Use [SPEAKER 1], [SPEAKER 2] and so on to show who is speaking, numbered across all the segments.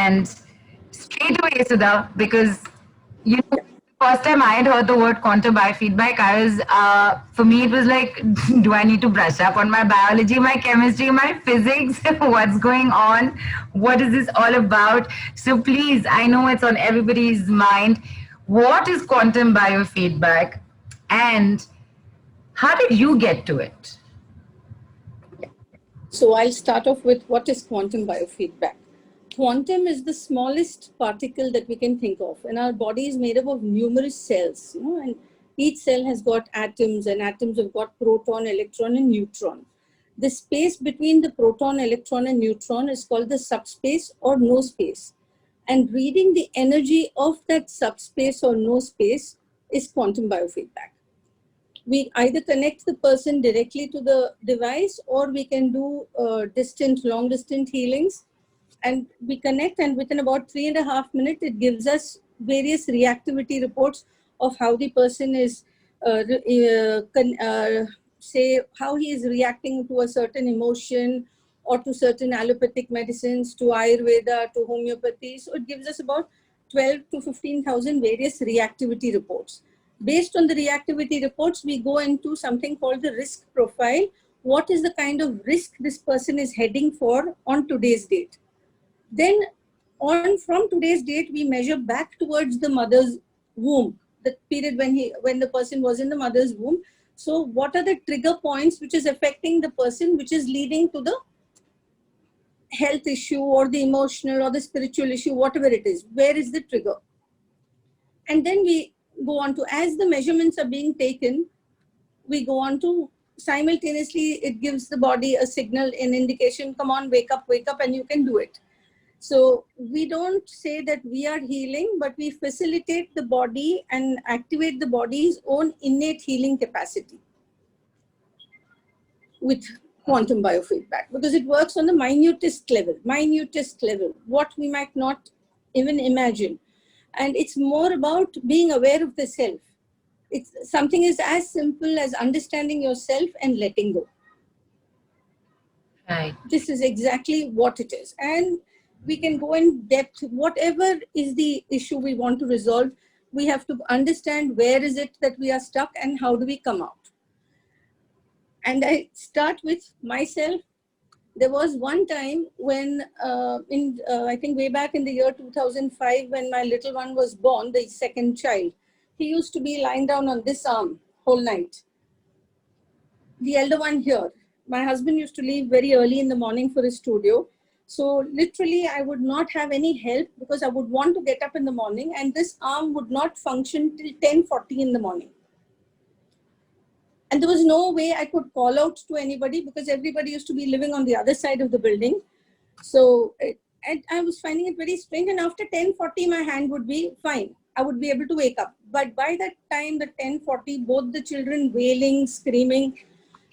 [SPEAKER 1] And straight away, Sudha, because you know, first time I had heard the word quantum biofeedback, I was, for me, it was like, do I need to brush up on my biology, my chemistry, my physics? What's going on? What is this all about? So please, I know it's on everybody's mind. What is quantum biofeedback? And how did you get to it?
[SPEAKER 2] So I'll start off with what is quantum biofeedback. Quantum is the smallest particle that we can think of, and our body is made up of numerous cells, and each cell has got atoms, and atoms have got proton, electron, and neutron. The space between the proton, electron, and neutron is called the subspace or no space. And reading the energy of that subspace or no space is quantum biofeedback. We either connect the person directly to the device, or we can do long distance healings. And we connect, and within about 3.5 minutes, it gives us various reactivity reports of how the person is, say, how he is reacting to a certain emotion or to certain allopathic medicines, to Ayurveda, to homeopathy. So it gives us about 12 to 15,000 various reactivity reports. Based on the reactivity reports, we go into something called the risk profile. What is the kind of risk this person is heading for on today's date? Then from today's date, we measure back towards the mother's womb, the period when the person was in the mother's womb. So what are the trigger points which is affecting the person, which is leading to the health issue or the emotional or the spiritual issue, whatever it is? Where is the trigger? And then we go on to, as the measurements are being taken, we go on to simultaneously, it gives the body a signal, an indication, come on, wake up, and you can do it. So we don't say that we are healing, but we facilitate the body and activate the body's own innate healing capacity with quantum biofeedback, because it works on the minutest level, what we might not even imagine. And it's more about being aware of the self. It's something is as simple as understanding yourself and letting go.
[SPEAKER 1] Right.
[SPEAKER 2] This is exactly what it is. And we can go in depth, whatever is the issue we want to resolve, we have to understand where is it that we are stuck and how do we come out. And I start with myself. There was one time when, I think way back in the year 2005, when my little one was born, the second child, he used to be lying down on this arm whole night. The elder one here. My husband used to leave very early in the morning for his studio. So literally, I would not have any help because I would want to get up in the morning, and this arm would not function till 10:40 in the morning. And there was no way I could call out to anybody because everybody used to be living on the other side of the building. So and I was finding it very strange. And after 10:40, my hand would be fine. I would be able to wake up. But by that time, the 10:40, both the children wailing, screaming,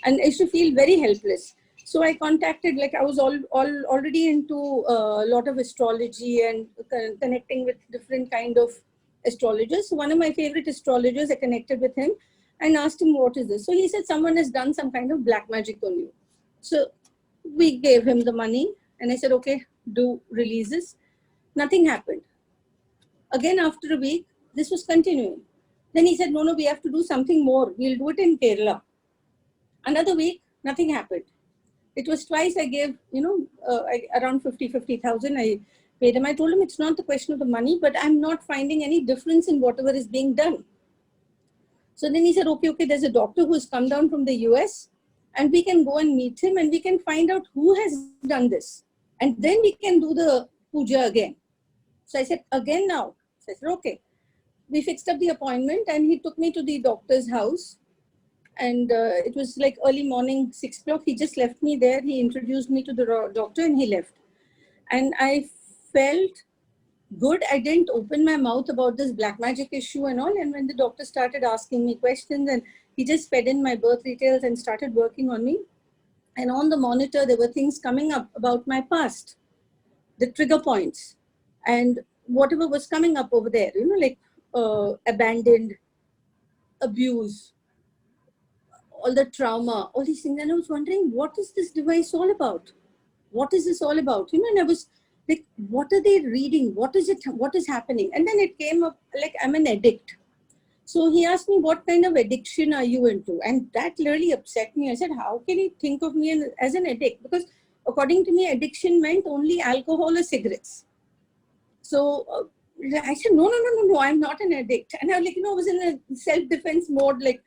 [SPEAKER 2] and I used to feel very helpless. So I contacted, like I was already into a lot of astrology and connecting with different kind of astrologers. So one of my favorite astrologers, I connected with him and asked him, what is this? So he said, someone has done some kind of black magic on you. So we gave him the money and I said, okay, do releases. Nothing happened. Again, after a week, this was continuing. Then he said, no, we have to do something more. We'll do it in Kerala. Another week, nothing happened. It was twice I gave, around 50,000. I paid him. I told him it's not the question of the money, but I'm not finding any difference in whatever is being done. So then he said, okay, there's a doctor who has come down from the US and we can go and meet him and we can find out who has done this. And then we can do the puja again. So I said, again now? So I said, okay. We fixed up the appointment and he took me to the doctor's house. And it was like early morning, 6 o'clock. He just left me there. He introduced me to the doctor and he left. And I felt good. I didn't open my mouth about this black magic issue and all. And when the doctor started asking me questions, and he just fed in my birth details and started working on me. And on the monitor, there were things coming up about my past, the trigger points, and whatever was coming up over there, like abandoned, abuse, all the trauma, all these things. And I was wondering, what is this device all about? What is this all about? And I was like, what are they reading? What is it? What is happening? And then it came up like, I'm an addict. So he asked me, what kind of addiction are you into? And that really upset me. I said, how can he think of me as an addict? Because according to me, addiction meant only alcohol or cigarettes. So I said, no, I'm not an addict. And I was like, I was in a self-defense mode, like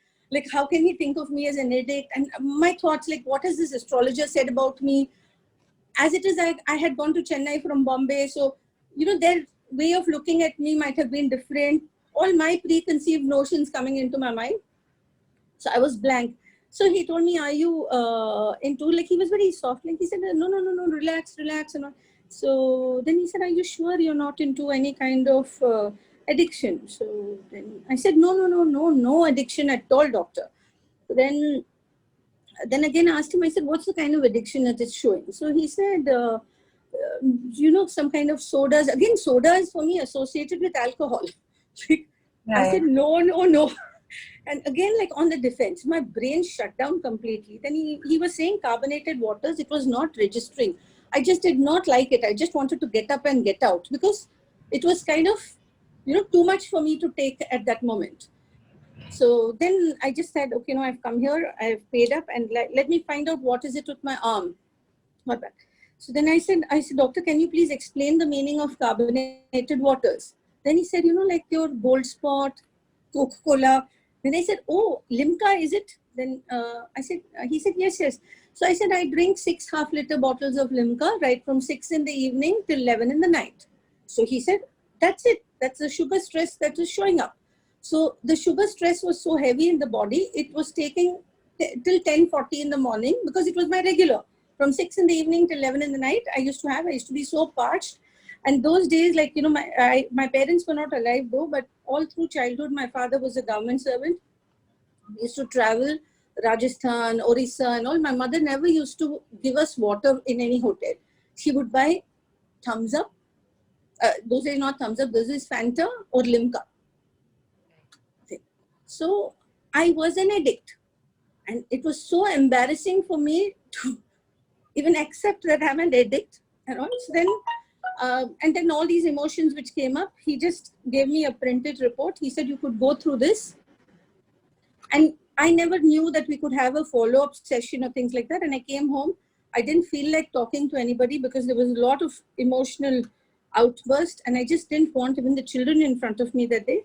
[SPEAKER 2] how can he think of me as an addict? And my thoughts, like, what has this astrologer said about me? As it is, I had gone to Chennai from Bombay. So, their way of looking at me might have been different. All my preconceived notions coming into my mind. So I was blank. So he told me, are you into, like, he was very soft. Like he said, no, relax. And all. So then he said, are you sure you're not into any kind of addiction? So then I said, no addiction at all, doctor. Then again I asked him, I said, what's the kind of addiction that it's showing? So he said, some kind of sodas. Again, soda is for me associated with alcohol. I said, no. And again, like on the defense, my brain shut down completely. Then he was saying carbonated waters. It was not registering. I just did not like it. I just wanted to get up and get out because it was kind of, too much for me to take at that moment. So then I just said, okay, no, I've come here, I've paid up, and let me find out what is it with my arm. Not bad. So then I said, doctor, can you please explain the meaning of carbonated waters? Then he said, like your Gold Spot, Coca-Cola. Then I said, oh, Limca, is it? Then he said, yes. So I said, I drink 6 half-liter bottles of Limca right from 6 in the evening till 11 in the night. So he said, that's it. That's the sugar stress that was showing up. So the sugar stress was so heavy in the body, it was taking till 10:40 in the morning because it was my regular. From 6 in the evening till 11 in the night, I used to be so parched. And those days, like, my parents were not alive though, but all through childhood, my father was a government servant. We used to travel Rajasthan, Orissa and all. My mother never used to give us water in any hotel. She would buy Thumbs Up. Those days not Thumbs Up, those is Fanta or Limca. So I was an addict. And it was so embarrassing for me to even accept that I'm an addict. And then all these emotions which came up, he just gave me a printed report. He said, you could go through this. And I never knew that we could have a follow-up session or things like that. And I came home. I didn't feel like talking to anybody because there was a lot of emotional outburst. And I just didn't want even the children in front of me that day.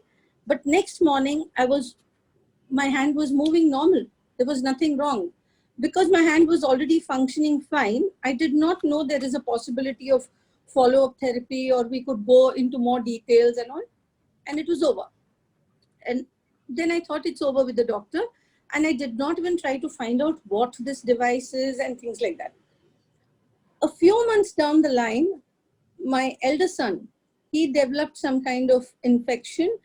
[SPEAKER 2] But next morning, my hand was moving normal. There was nothing wrong. Because my hand was already functioning fine, I did not know there is a possibility of follow-up therapy or we could go into more details and all. And it was over. And then I thought it's over with the doctor. And I did not even try to find out what this device is and things like that. A few months down the line, my elder son, he developed some kind of infection.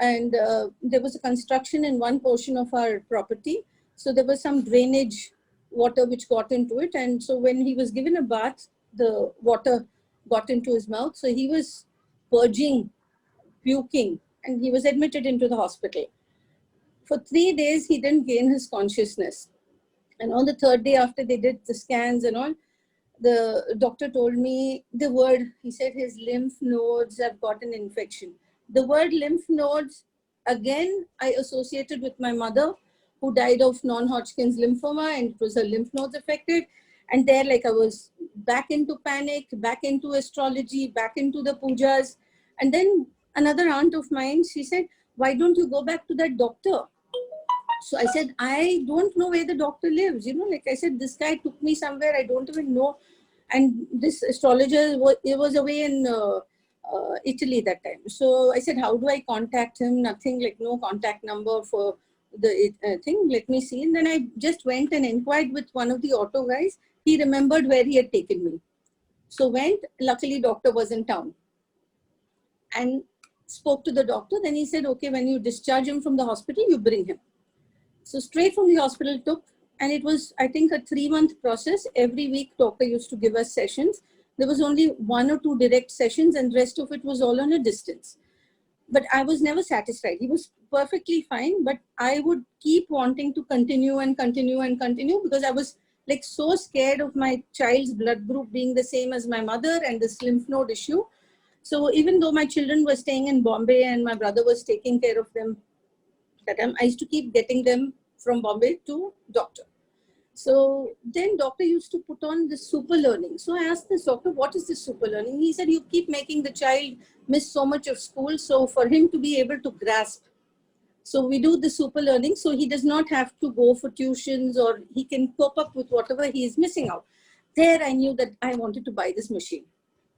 [SPEAKER 2] And there was a construction in one portion of our property. So there was some drainage water which got into it. And so when he was given a bath, the water got into his mouth. So he was purging, puking, and he was admitted into the hospital. For 3 days, he didn't gain his consciousness. And on the 3rd day after they did the scans and all, the doctor told me the word, he said his lymph nodes have got an infection. The word lymph nodes, again, I associated with my mother who died of non-Hodgkin's lymphoma, and it was her lymph nodes affected. And there, like, I was back into panic, back into astrology, back into the pujas. And then another aunt of mine, she said, why don't you go back to that doctor? So I said, I don't know where the doctor lives. Like I said, this guy took me somewhere, I don't even know. And this astrologer, he was away in Italy that time. So I said, how do I contact him? Nothing, like no contact number for the thing. Let me see. And then I just went and inquired with one of the auto guys. He remembered where he had taken me. So went, luckily doctor was in town. And spoke to the doctor. Then he said, okay, when you discharge him from the hospital, you bring him. So straight from the hospital took, and it was, I think, a 3-month process. Every week, doctor used to give us sessions. There was only 1 or 2 direct sessions, and rest of it was all on a distance. But I was never satisfied. He was perfectly fine, but I would keep wanting to continue and continue and continue because I was like so scared of my child's blood group being the same as my mother and this lymph node issue. So even though my children were staying in Bombay and my brother was taking care of them, that time I used to keep getting them from Bombay to doctor. So then doctor used to put on this super learning. So I asked this doctor, what is this super learning? He said, you keep making the child miss so much of school. So for him to be able to grasp, so we do the super learning. So he does not have to go for tuitions, or he can cope up with whatever he is missing out. There I knew that I wanted to buy this machine,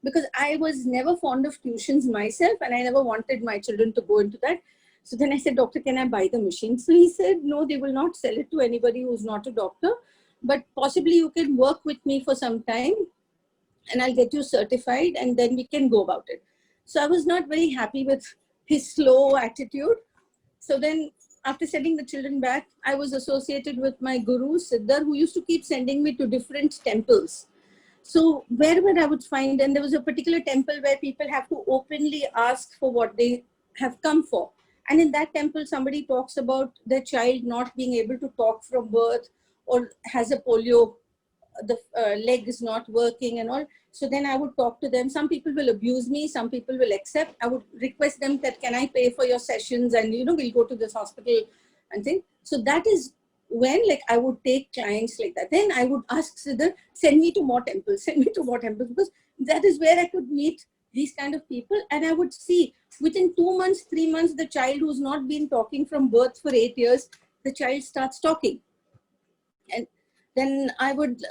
[SPEAKER 2] because I was never fond of tuitions myself and I never wanted my children to go into that. So then I said, doctor, can I buy the machine? So he said, no, they will not sell it to anybody who's not a doctor, but possibly you can work with me for some time and I'll get you certified and then we can go about it. So I was not very happy with his slow attitude. So then after sending the children back, I was associated with my guru, Siddhar, who used to keep sending me to different temples. So wherever I would find, and there was a particular temple where people have to openly ask for what they have come for. And in that temple, somebody talks about their child not being able to talk from birth or has a polio, the leg is not working and all. So then I would talk to them. Some people will abuse me, some people will accept. I would request them that, can I pay for your sessions? And, you know, we'll go to this hospital and things. So that is when, like, I would take clients like that. Then I would ask Siddhar, send me to more temples, send me to more temples, because that is where I could meet these kind of people. And I would see within 2 months, 3 months, the child who's not been talking from birth for 8 years, the child starts talking. And then I would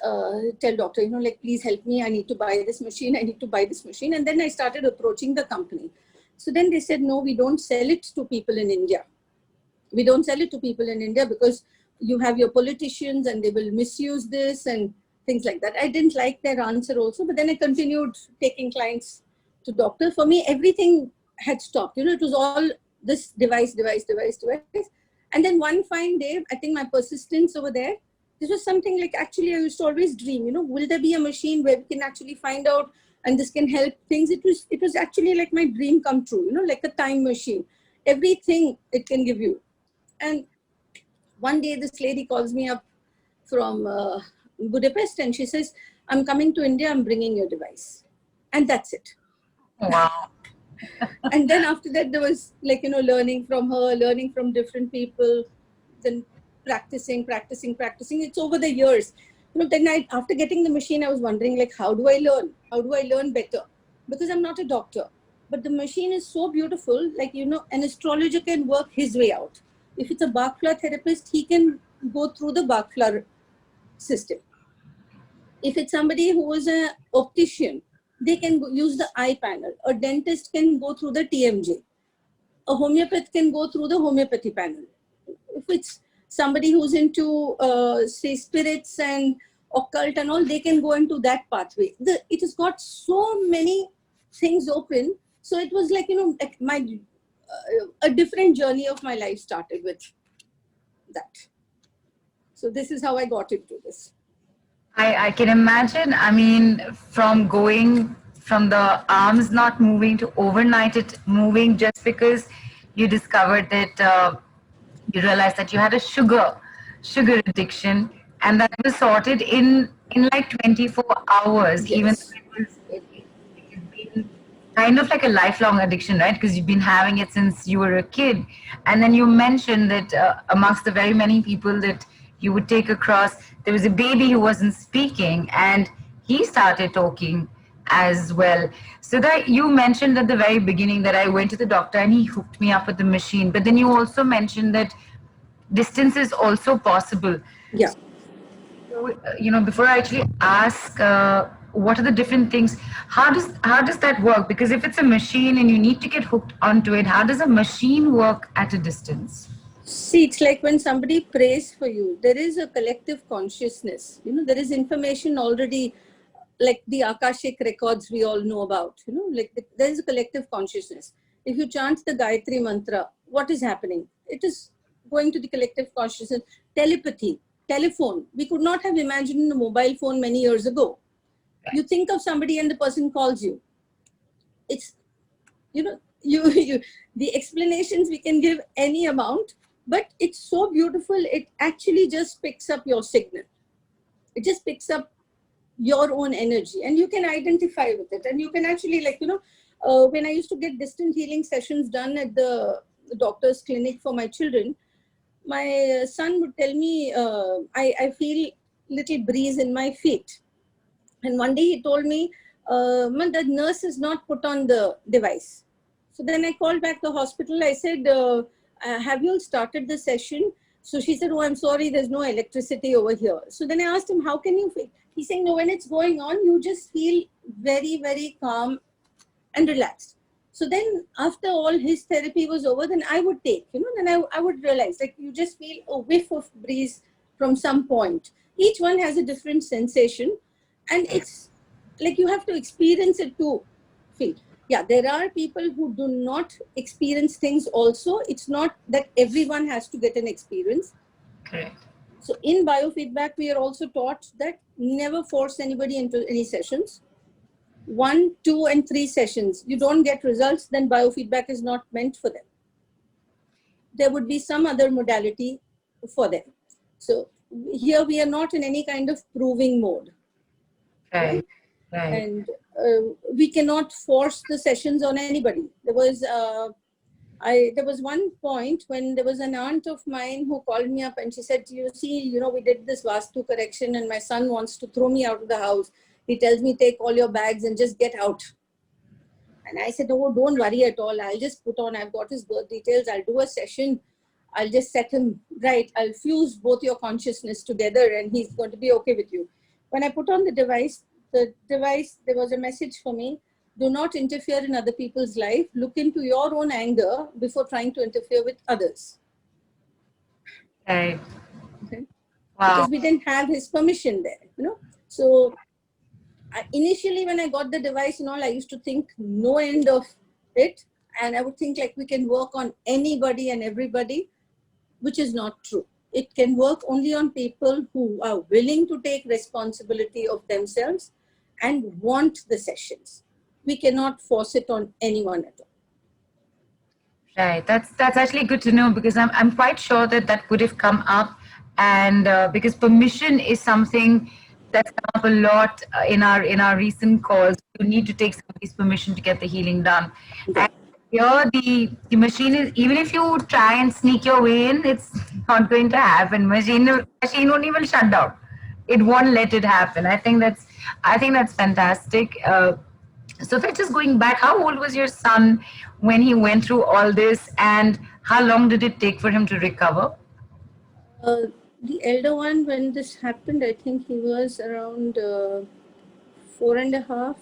[SPEAKER 2] tell doctor, you know, like, please help me. I need to buy this machine. I need to buy this machine. And then I started approaching the company. So then they said, no, we don't sell it to people in India. We don't sell it to people in India because you have your politicians and they will misuse this and things like that. I didn't like their answer also, but then I continued taking clients to doctor. For me, everything had stopped. You know, it was all this device. And then one fine day, I think my persistence over there, this was something like, actually, I used to always dream, you know, will there be a machine where we can actually find out and this can help things? It was actually like my dream come true, you know, like a time machine. Everything it can give you. And one day this lady calls me up from Budapest and she says, I'm coming to India, I'm bringing your device. And that's it.
[SPEAKER 1] Wow.
[SPEAKER 2] And then after that, there was, like, you know, learning from her, learning from different people, then practicing. It's over the years. You know, then after getting the machine, I was wondering, like, how do I learn? How do I learn better? Because I'm not a doctor. But the machine is so beautiful, like, you know, an astrologer can work his way out. If it's a bark flower therapist, he can go through the bark flower system. If it's somebody who is an optician, they can use the eye panel. A dentist can go through the TMJ. A homeopath can go through the homeopathy panel. If it's somebody who's into, say, spirits and occult and all, they can go into that pathway. It has got so many things open. So it was like, you know, like a different journey of my life started with that. So this is how I got into this.
[SPEAKER 1] I can imagine. I mean, from going from the arms not moving to overnight it moving, just because you discovered that you realized that you had a sugar addiction, and that was sorted in like 24 hours.
[SPEAKER 2] Yes.
[SPEAKER 1] Even though it's been kind of like a lifelong addiction, right? Because you've been having it since you were a kid. And then you mentioned that amongst the very many people that you would take across, there was a baby who wasn't speaking and he started talking as well. So that you mentioned at the very beginning that I went to the doctor and he hooked me up with the machine. But then you also mentioned that distance is also possible.
[SPEAKER 2] Yeah.
[SPEAKER 1] You know, before I actually ask what are the different things, how does that work? Because if it's a machine and you need to get hooked onto it, how does a machine work at a distance?
[SPEAKER 2] See, it's like when somebody prays for you, there is a collective consciousness. You know, there is information already, like the Akashic records we all know about. You know, like there is a collective consciousness. If you chant the Gayatri mantra, what is happening? It is going to the collective consciousness. Telepathy, telephone. We could not have imagined a mobile phone many years ago. You think of somebody and the person calls you. It's, you know, the explanations we can give any amount, but it's so beautiful. It actually just picks up your signal. It just picks up your own energy, and you can identify with it. And you can actually, like, when I used to get distant healing sessions done at the doctor's clinic for my children, my son would tell me, I feel little breeze in my feet. And one day he told me, the nurse is not put on the device. So then I called back the hospital. I said, have you all started the session? So she said, oh, I'm sorry, there's no electricity over here. So then I asked him, how can you feel? He's saying, no, when it's going on, you just feel very, very calm and relaxed. So then after all his therapy was over, then I would take, then I would realize, like, you just feel a whiff of breeze from some point. Each one has a different sensation, and it's like you have to experience it to feel. Yeah, there are people who do not experience things also. It's not that everyone has to get an experience.
[SPEAKER 1] Correct.
[SPEAKER 2] So in biofeedback, we are also taught that never force anybody into any sessions. 1, 2, and 3 sessions, you don't get results, then biofeedback is not meant for them. There would be some other modality for them. So here we are not in any kind of proving mode.
[SPEAKER 1] Right. Right.
[SPEAKER 2] And we cannot force the sessions on anybody. There was one point when there was an aunt of mine who called me up and she said, you see, we did this Vastu correction and my son wants to throw me out of the house. He tells me, take all your bags and just get out. And I said, oh, don't worry at all. I'll just put on, I've got his birth details. I'll do a session. I'll just set him right. I'll fuse both your consciousness together and he's going to be okay with you. When I put on the device, there was a message for me. Do not interfere in other people's life. Look into your own anger before trying to interfere with others.
[SPEAKER 1] Right.
[SPEAKER 2] Okay.
[SPEAKER 1] Wow.
[SPEAKER 2] Because we didn't have his permission there, So initially when I got the device and all, I used to think no end of it. And I would think like we can work on anybody and everybody, which is not true. It can work only on people who are willing to take responsibility of themselves and want the sessions. We cannot force it on anyone at all.
[SPEAKER 1] Right. That's actually good to know, because I'm quite sure that would have come up, and because permission is something that's come up a lot in our recent calls. You need to take somebody's permission to get the healing done.
[SPEAKER 2] Yeah.
[SPEAKER 1] And here the machine is, even if you try and sneak your way in, it's not going to happen. Machine won't even shut down. It won't let it happen. I think that's fantastic. So if just going back, how old was your son when he went through all this, and how long did it take for him to recover?
[SPEAKER 2] The elder one, when this happened, I think he was around 4.5,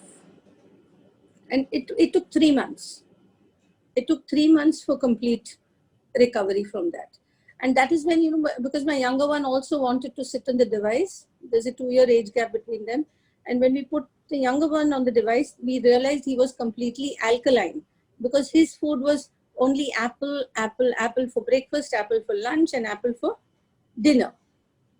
[SPEAKER 2] and it took 3 months. It took 3 months for complete recovery from that. And that is when, because my younger one also wanted to sit on the device. There's a 2-year age gap between them. And when we put the younger one on the device, we realized he was completely alkaline, because his food was only apple, apple, apple for breakfast, apple for lunch, and apple for dinner.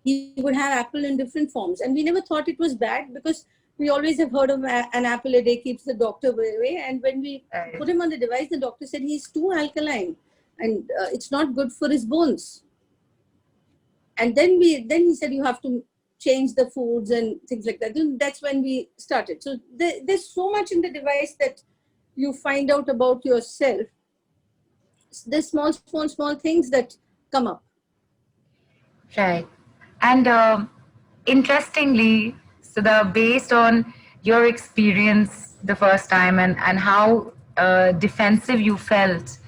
[SPEAKER 2] He would have apple in different forms. And we never thought it was bad, because we always have heard of an apple a day keeps the doctor away. And when we put him on the device, the doctor said he's too alkaline and it's not good for his bones. And then he said you have to change the foods and things like that. And that's when we started. So there's so much in the device that you find out about yourself. There's small things that come up.
[SPEAKER 1] Right. And interestingly, so based on your experience the first time, and how defensive you felt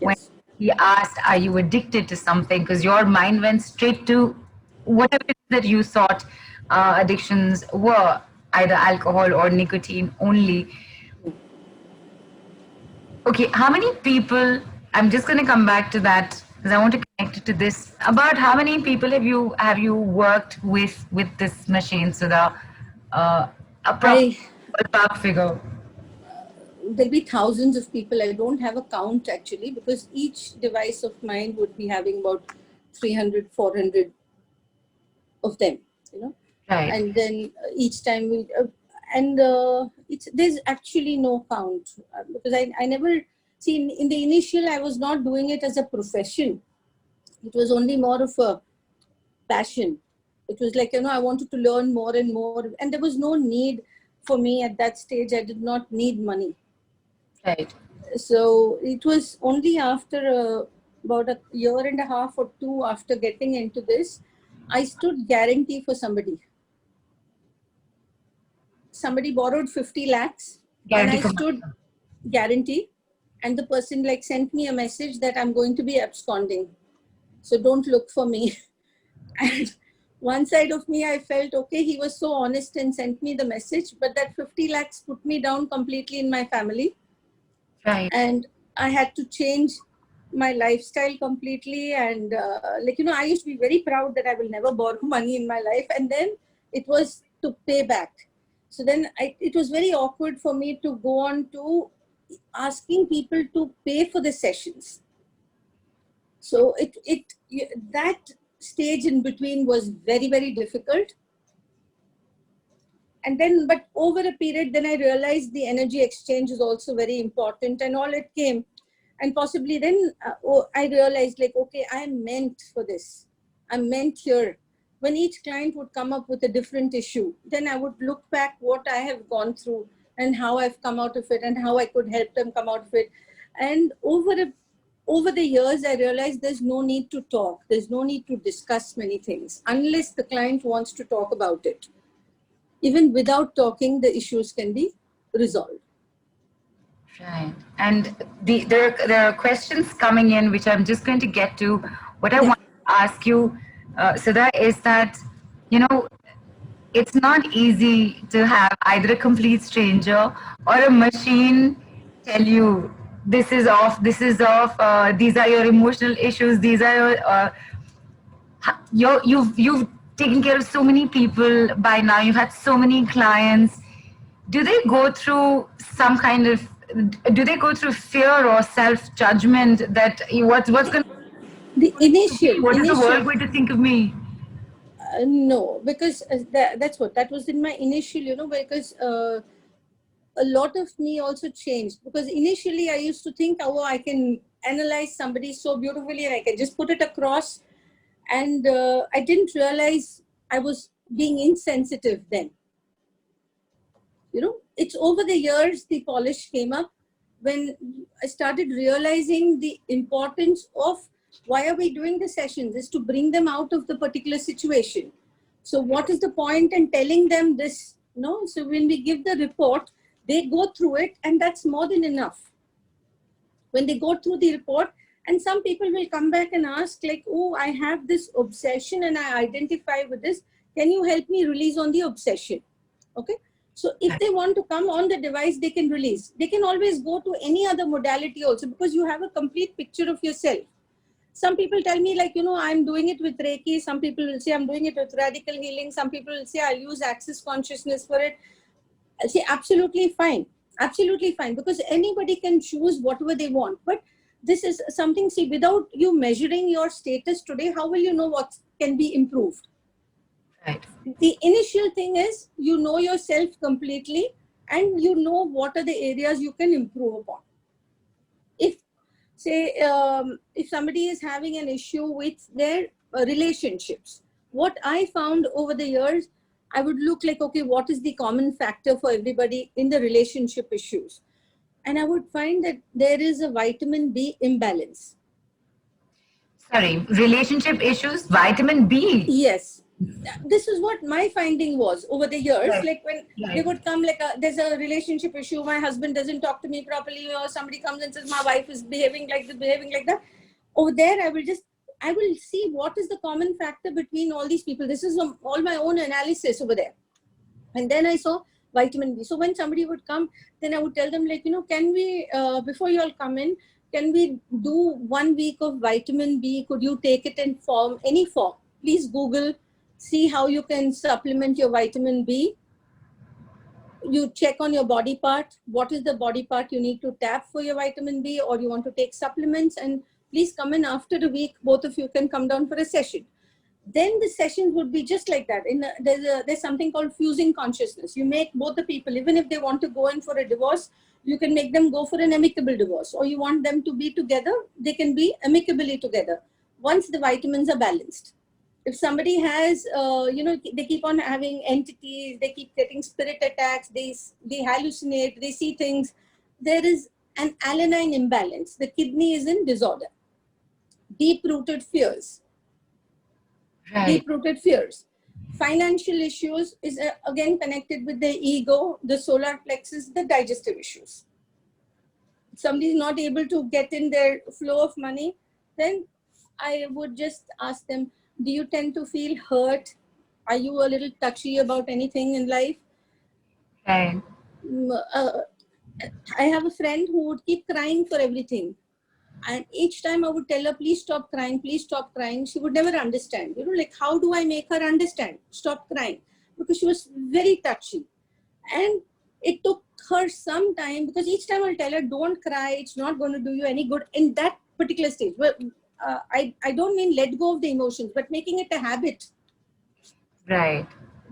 [SPEAKER 1] when
[SPEAKER 2] Yes.
[SPEAKER 1] he asked, are you addicted to something? Because your mind went straight to whatever it is that you thought addictions were, either alcohol or nicotine only. Okay, how many people, I'm just going to come back to that because I want to connect it to this. About how many people have you worked with this machine? So the approximate ballpark figure.
[SPEAKER 2] There'll be thousands of people. I don't have a count actually, because each device of mine would be having about 300, 400 of them,
[SPEAKER 1] Right.
[SPEAKER 2] And then each time there's actually no count, because I never see in the initial, I was not doing it as a profession. It was only more of a passion, It was like, I wanted to learn more and more, and there was no need for me at that stage. I did not need money.
[SPEAKER 1] Right.
[SPEAKER 2] So it was only after about a year and a half or two after getting into this, I stood guarantee for somebody. Somebody borrowed 50 lakhs and
[SPEAKER 1] Guarantee
[SPEAKER 2] I
[SPEAKER 1] for
[SPEAKER 2] stood guarantee, and the person like sent me a message that I'm going to be absconding, so don't look for me. And one side of me, I felt, okay, he was so honest and sent me the message, but that 50 lakhs put me down completely in my family.
[SPEAKER 1] Right.
[SPEAKER 2] And I had to change my lifestyle completely. And I used to be very proud that I will never borrow money in my life. And then it was to pay back. So then it was very awkward for me to go on to asking people to pay for the sessions. So that stage in between was very, very difficult. And then, but over a period, then I realized the energy exchange is also very important, and all it came. And possibly then I realized, like, okay, I'm meant for this. I'm meant here. When each client would come up with a different issue, then I would look back what I have gone through and how I've come out of it and how I could help them come out of it. And over the years, I realized there's no need to talk. There's no need to discuss many things unless the client wants to talk about it. Even without talking, the issues can be resolved.
[SPEAKER 1] Right. And there are questions coming in, which I'm just going to get to. What I want to ask you, Sudha, is that, it's not easy to have either a complete stranger or a machine tell you this is off, these are your emotional issues, these are you've taken care of so many people by now, you've had so many clients. Do they go through some kind of, do they go through fear or self-judgment that what's going to,
[SPEAKER 2] The initial,
[SPEAKER 1] what is the world going to think of me?
[SPEAKER 2] no, because that was in my initial, because a lot of me also changed, because initially I used to think, oh, I can analyze somebody so beautifully and I can just put it across. And I didn't realize I was being insensitive then. It's over the years the polish came up when I started realizing the importance of why are we doing the sessions is to bring them out of the particular situation. So what is the point in telling them this? So when we give the report, they go through it, and that's more than enough. When they go through the report, and some people will come back and ask, like, oh, I have this obsession and I identify with this. Can you help me release on the obsession? Okay. So if they want to come on the device, they can release. They can always go to any other modality also, because you have a complete picture of yourself. Some people tell me, like, I'm doing it with Reiki. Some people will say I'm doing it with radical healing. Some people will say I'll use access consciousness for it. I'll say absolutely fine. Absolutely fine. Because anybody can choose whatever they want. But this is something, see, without you measuring your status today, how will you know what can be improved?
[SPEAKER 1] Right.
[SPEAKER 2] The initial thing is you know yourself completely and you know what are the areas you can improve upon. If, say, if somebody is having an issue with their relationships, what I found over the years, I would look like, okay, what is the common factor for everybody in the relationship issues? And I would find that there is a vitamin B imbalance.
[SPEAKER 1] Sorry, relationship issues, vitamin B.
[SPEAKER 2] Yes. This is what my finding was over the years.
[SPEAKER 1] Right.
[SPEAKER 2] Like when they would come, like there's a relationship issue, my husband doesn't talk to me properly, or somebody comes and says my wife is behaving like this, behaving like that. Over there, I will see what is the common factor between all these people. This is all my own analysis over there. And then I saw vitamin B. So when somebody would come, then I would tell them, like, can we, before you all come in, can we do 1 week of vitamin B? Could you take it in form, any form? Please Google, see how you can supplement your vitamin B. You check on your body part. What is the body part you need to tap for your vitamin B, or you want to take supplements? And please come in after a week. Both of you can come down for a session. Then the sessions would be just like that. There's something called fusing consciousness. You make both the people, even if they want to go in for a divorce, you can make them go for an amicable divorce, or you want them to be together, they can be amicably together once the vitamins are balanced. If somebody has, they keep on having entities, they keep getting spirit attacks, they hallucinate, they see things, there is an alanine imbalance. The kidney is in disorder. Deep-rooted fears.
[SPEAKER 1] Right.
[SPEAKER 2] Deep-rooted fears. Financial issues is again connected with the ego, the solar plexus, the digestive issues. If somebody is not able to get in their flow of money, then I would just ask them, do you tend to feel hurt? Are you a little touchy about anything in life?
[SPEAKER 1] Right.
[SPEAKER 2] I have a friend who would keep crying for everything. And each time I would tell her, please stop crying, please stop crying. She would never understand. Like, how do I make her understand? Stop crying. Because she was very touchy. And it took her some time, because each time I'll tell her, don't cry, it's not going to do you any good in that particular stage. Well, I don't mean let go of the emotions, but making it a habit
[SPEAKER 1] Right.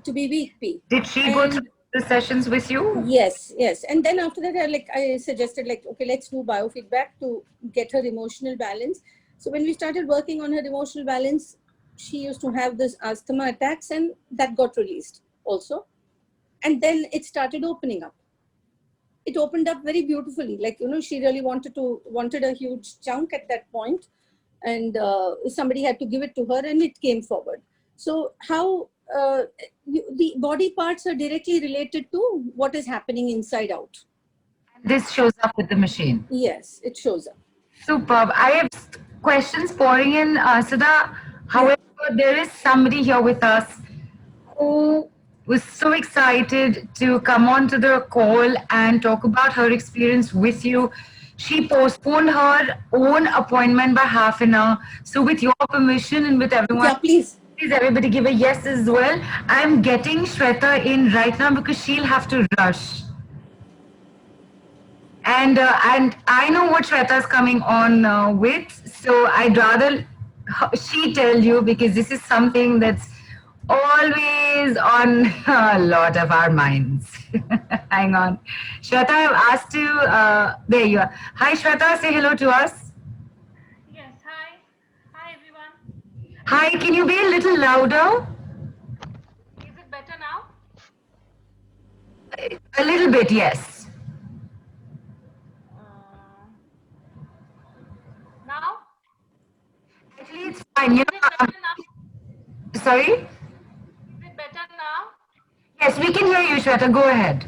[SPEAKER 2] to be weak.
[SPEAKER 1] Did she go
[SPEAKER 2] And
[SPEAKER 1] through the sessions with you?
[SPEAKER 2] yes. And then after that, I suggested, okay, let's do biofeedback to get her emotional balance. So when we started working on her emotional balance, she used to have this asthma attacks, and that got released also. And then it started opening up. It opened up very beautifully. She really wanted a huge chunk at that point, and somebody had to give it to her, and it came forward. So how the body parts are directly related to what is happening inside out.
[SPEAKER 1] This shows up with the machine.
[SPEAKER 2] Yes, it shows up.
[SPEAKER 1] Superb. I have questions pouring in, Sudha.
[SPEAKER 2] Yeah.
[SPEAKER 1] However, there is somebody here with us who was so excited to come on to the call and talk about her experience with you. She postponed her own appointment by half an hour. So, with your permission and with everyone,
[SPEAKER 2] Yeah, please.
[SPEAKER 1] please everybody give a yes as well. I'm getting Shweta in right now because she'll have to rush. And I know what Shweta's coming on with, so I'd rather she tell you because this is something that's always on a lot of our minds. Hang on, Shweta, I've asked you. There you are. Hi, Shweta. Say hello to us.
[SPEAKER 3] Yes, hi. Hi everyone.
[SPEAKER 1] Hi. Can you be a little louder?
[SPEAKER 3] Is it better now?
[SPEAKER 1] A little bit, yes.
[SPEAKER 3] Now?
[SPEAKER 1] Actually, it's fine.
[SPEAKER 3] Is it better now?
[SPEAKER 1] Sorry.
[SPEAKER 3] Is it better now?
[SPEAKER 1] Yes, we can hear you, Shweta. Go ahead.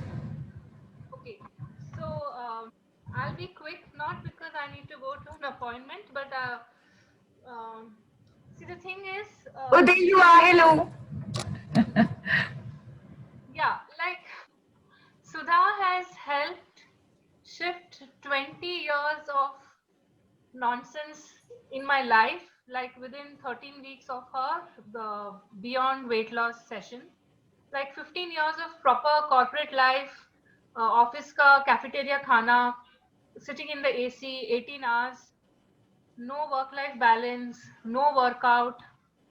[SPEAKER 3] Okay. So I'll be quick, not because I need to go to an appointment, but see the thing is,
[SPEAKER 1] Oh, there you are. Hello.
[SPEAKER 3] yeah, like Sudha has helped shift 20 years of nonsense in my life, like within 13 weeks of her the beyond weight loss session, like 15 years of proper corporate life, office ka cafeteria khana, sitting in the AC 18 hours, no work life balance, no workout,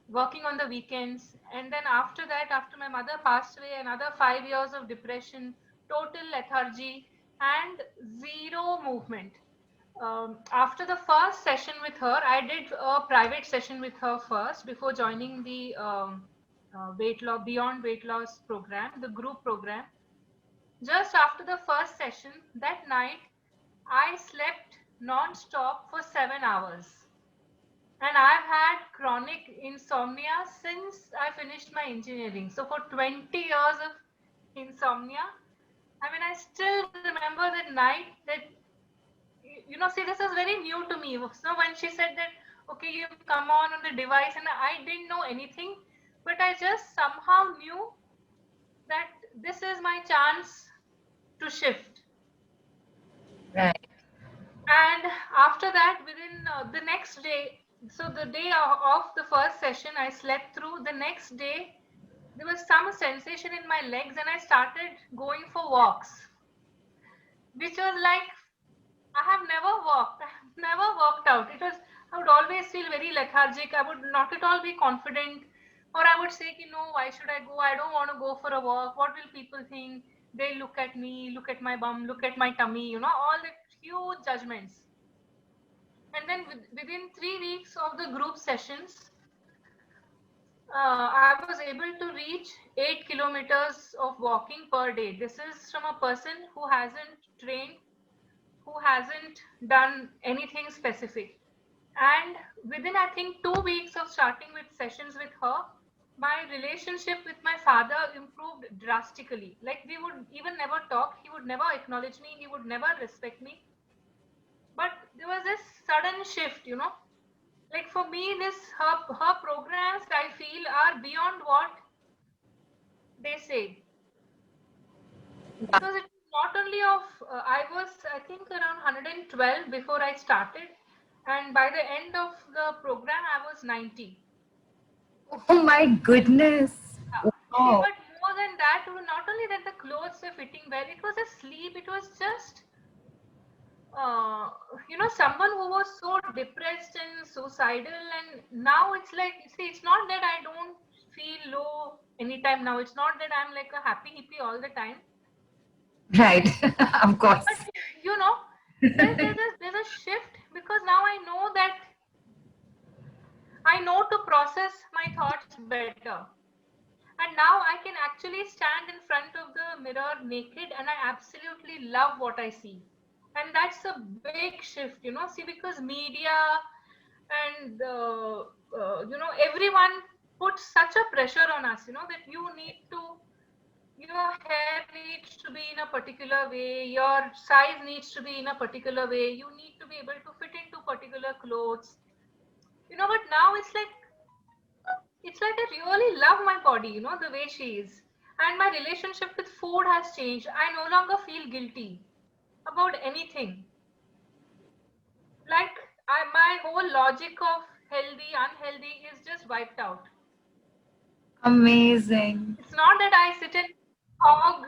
[SPEAKER 3] working on the weekends. And then after that, after my mother passed away, another 5 years of depression, total lethargy, and zero movement. After the first session with her, I did a private session with her first before joining the weight loss beyond weight loss program, the group program. Just after the first session that night, I slept non-stop for 7 hours, and I've had chronic insomnia since I finished my engineering. So for 20 years of insomnia, I mean, I still remember that night that, see, this is very new to me. So when she said that, okay, you've come on the device, and I didn't know anything, but I just somehow knew that this is my chance to shift.
[SPEAKER 1] Right.
[SPEAKER 3] And after that, within the next day, so the day of the first session, I slept through. The next day, there was some sensation in my legs, and I started going for walks, which was like, I have never walked. I have never worked out. It was, I would always feel very lethargic. I would not at all be confident. Or I would say, why should I go? I don't want to go for a walk. What will people think? They look at me, look at my bum, look at my tummy, all the huge judgments. And then within 3 weeks of the group sessions, I was able to reach 8 kilometers of walking per day. This is from a person who hasn't trained, who hasn't done anything specific. And within, I think, 2 weeks of starting with sessions with her, my relationship with my father improved drastically. Like, we would even never talk, he would never acknowledge me, he would never respect me. But there was this sudden shift, Like for me, her programs I feel are beyond what they say, because it was not only of I was, I think, around 112 before I started, and by the end of the program I was 90.
[SPEAKER 1] Oh my goodness. Wow.
[SPEAKER 3] But more than that, not only that the clothes were fitting well, it was a sleep. It was just uh, someone who was so depressed and suicidal, and now it's like, see, it's not that I don't feel low anytime now. It's not that I'm like a happy hippie all the time.
[SPEAKER 1] Right. Of course.
[SPEAKER 3] But you know, there's a shift, because now I know to process my thoughts better. And now I can actually stand in front of the mirror naked and I absolutely love what I see. And that's a big shift, see, because media and, everyone puts such a pressure on us, that your hair needs to be in a particular way, your size needs to be in a particular way, you need to be able to fit into particular clothes, but now it's like I really love my body, the way she is. And my relationship with food has changed. I no longer feel guilty about anything. Like, my whole logic of healthy, unhealthy is just wiped out.
[SPEAKER 1] Amazing.
[SPEAKER 3] It's not that I sit and hog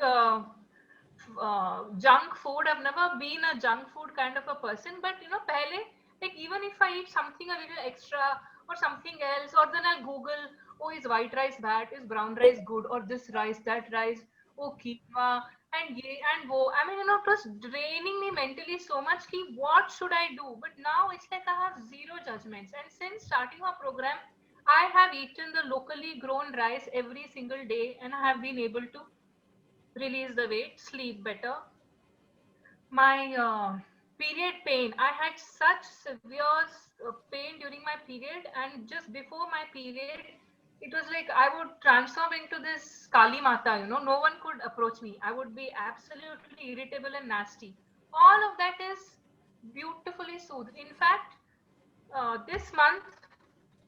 [SPEAKER 3] junk food. I've never been a junk food kind of a person, but pehle, like, even if I eat something a little extra or something else, or then I'll Google, oh, is white rice bad? Is brown rice good? Or this rice, that rice, oh, quinoa, and ye and wo. I mean, it was draining me mentally so much. Ki, what should I do? But now it's like I have zero judgments. And since starting our program, I have eaten the locally grown rice every single day, and I have been able to release the weight, sleep better. My period pain, I had such severe pain during my period, and just before my period, it was like I would transform into this Kali Mata, no one could approach me. I would be absolutely irritable and nasty. All of that is beautifully soothed. In fact, this month,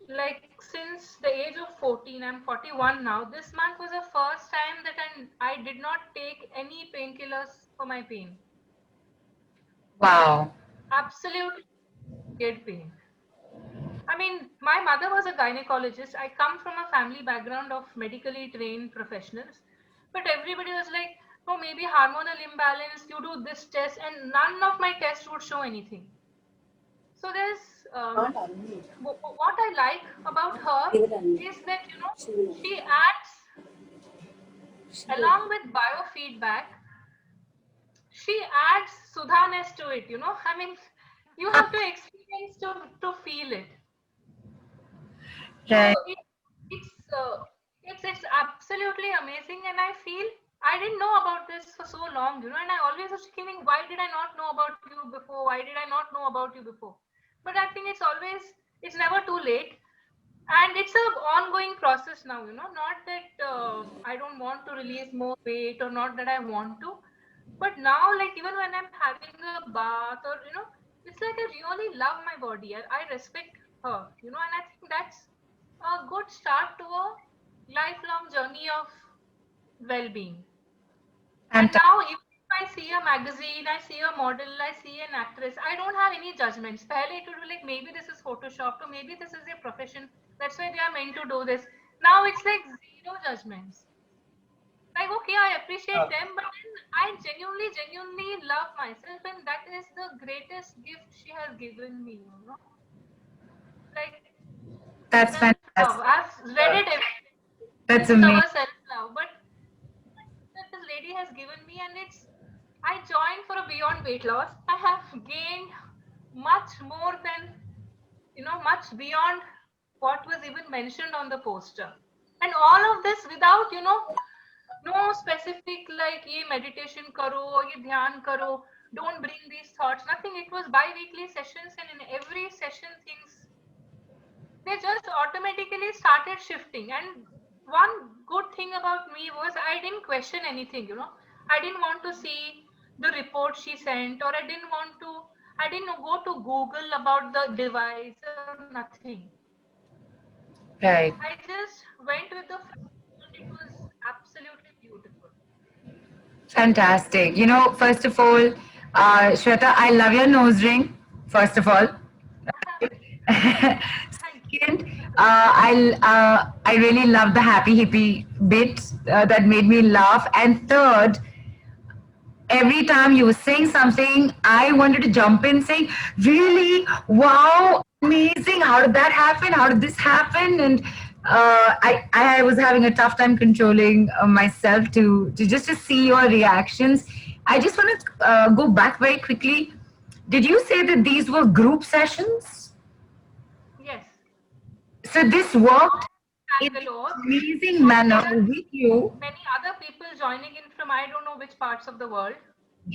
[SPEAKER 3] like since the age of 14, I'm 41 now, this month was the first time that I did not take any painkillers for my pain.
[SPEAKER 1] Wow.
[SPEAKER 3] Absolutely period pain. I mean, my mother was a gynecologist. I come from a family background of medically trained professionals. But everybody was like, oh, maybe hormonal imbalance, you do this test, and none of my tests would show anything. So there's what I like about her is that, she adds, along with biofeedback, she adds Sudhaness to it, I mean, you have to experience to feel it. So
[SPEAKER 1] Right.
[SPEAKER 3] it's absolutely amazing, and I feel I didn't know about this for so long, and I always was thinking, why did I not know about you before? Why did I not know about you before? But I think it's never too late, and it's a ongoing process now. Not that I don't want to release more weight, or not that I want to, but now, like, even when I'm having a bath, or it's like I really love my body. I respect her, and I think that's a good start to a lifelong journey of well-being. And
[SPEAKER 1] Fantastic.
[SPEAKER 3] now, even if I see a magazine, I see a model, I see an actress, I don't have any judgments. Pehle it would be like, maybe this is photoshopped, or maybe this is their profession. That's why they are meant to do this. Now it's like zero judgments. Like, okay, I appreciate them, but then I genuinely love myself, and that is the greatest gift she has given me, Like,
[SPEAKER 1] That's
[SPEAKER 3] self-love.
[SPEAKER 1] fantastic.
[SPEAKER 3] I've read it everywhere.
[SPEAKER 1] That's
[SPEAKER 3] Discover
[SPEAKER 1] amazing.
[SPEAKER 3] self-love. But that this lady has given me, and I joined for a beyond weight loss. I have gained much more than, much beyond what was even mentioned on the poster. And all of this without, no specific like ye meditation karo, ye dhyan karo, don't bring these thoughts, nothing. It was bi-weekly sessions, and in every session things, they just automatically started shifting. And one good thing about me was I didn't question anything, I didn't want to see the report she sent, or I didn't go to Google about the device or nothing.
[SPEAKER 1] Right.
[SPEAKER 3] I just went with the flow, and it was absolutely beautiful.
[SPEAKER 1] Fantastic. First of all, Shweta, I love your nose ring, first of all.
[SPEAKER 3] Thank you.
[SPEAKER 1] Second, I really love the happy hippie bit that made me laugh. And third, every time you were saying something, I wanted to jump in saying, really? Wow, amazing. How did that happen? How did this happen? And I was having a tough time controlling myself to just to see your reactions. I just want to go back very quickly. Did you say that these were group sessions?
[SPEAKER 3] Yes.
[SPEAKER 1] So this worked in an
[SPEAKER 3] Bangalore.
[SPEAKER 1] amazing
[SPEAKER 3] And there
[SPEAKER 1] manner
[SPEAKER 3] are
[SPEAKER 1] with you.
[SPEAKER 3] many other people joining in from I don't know which parts of the world.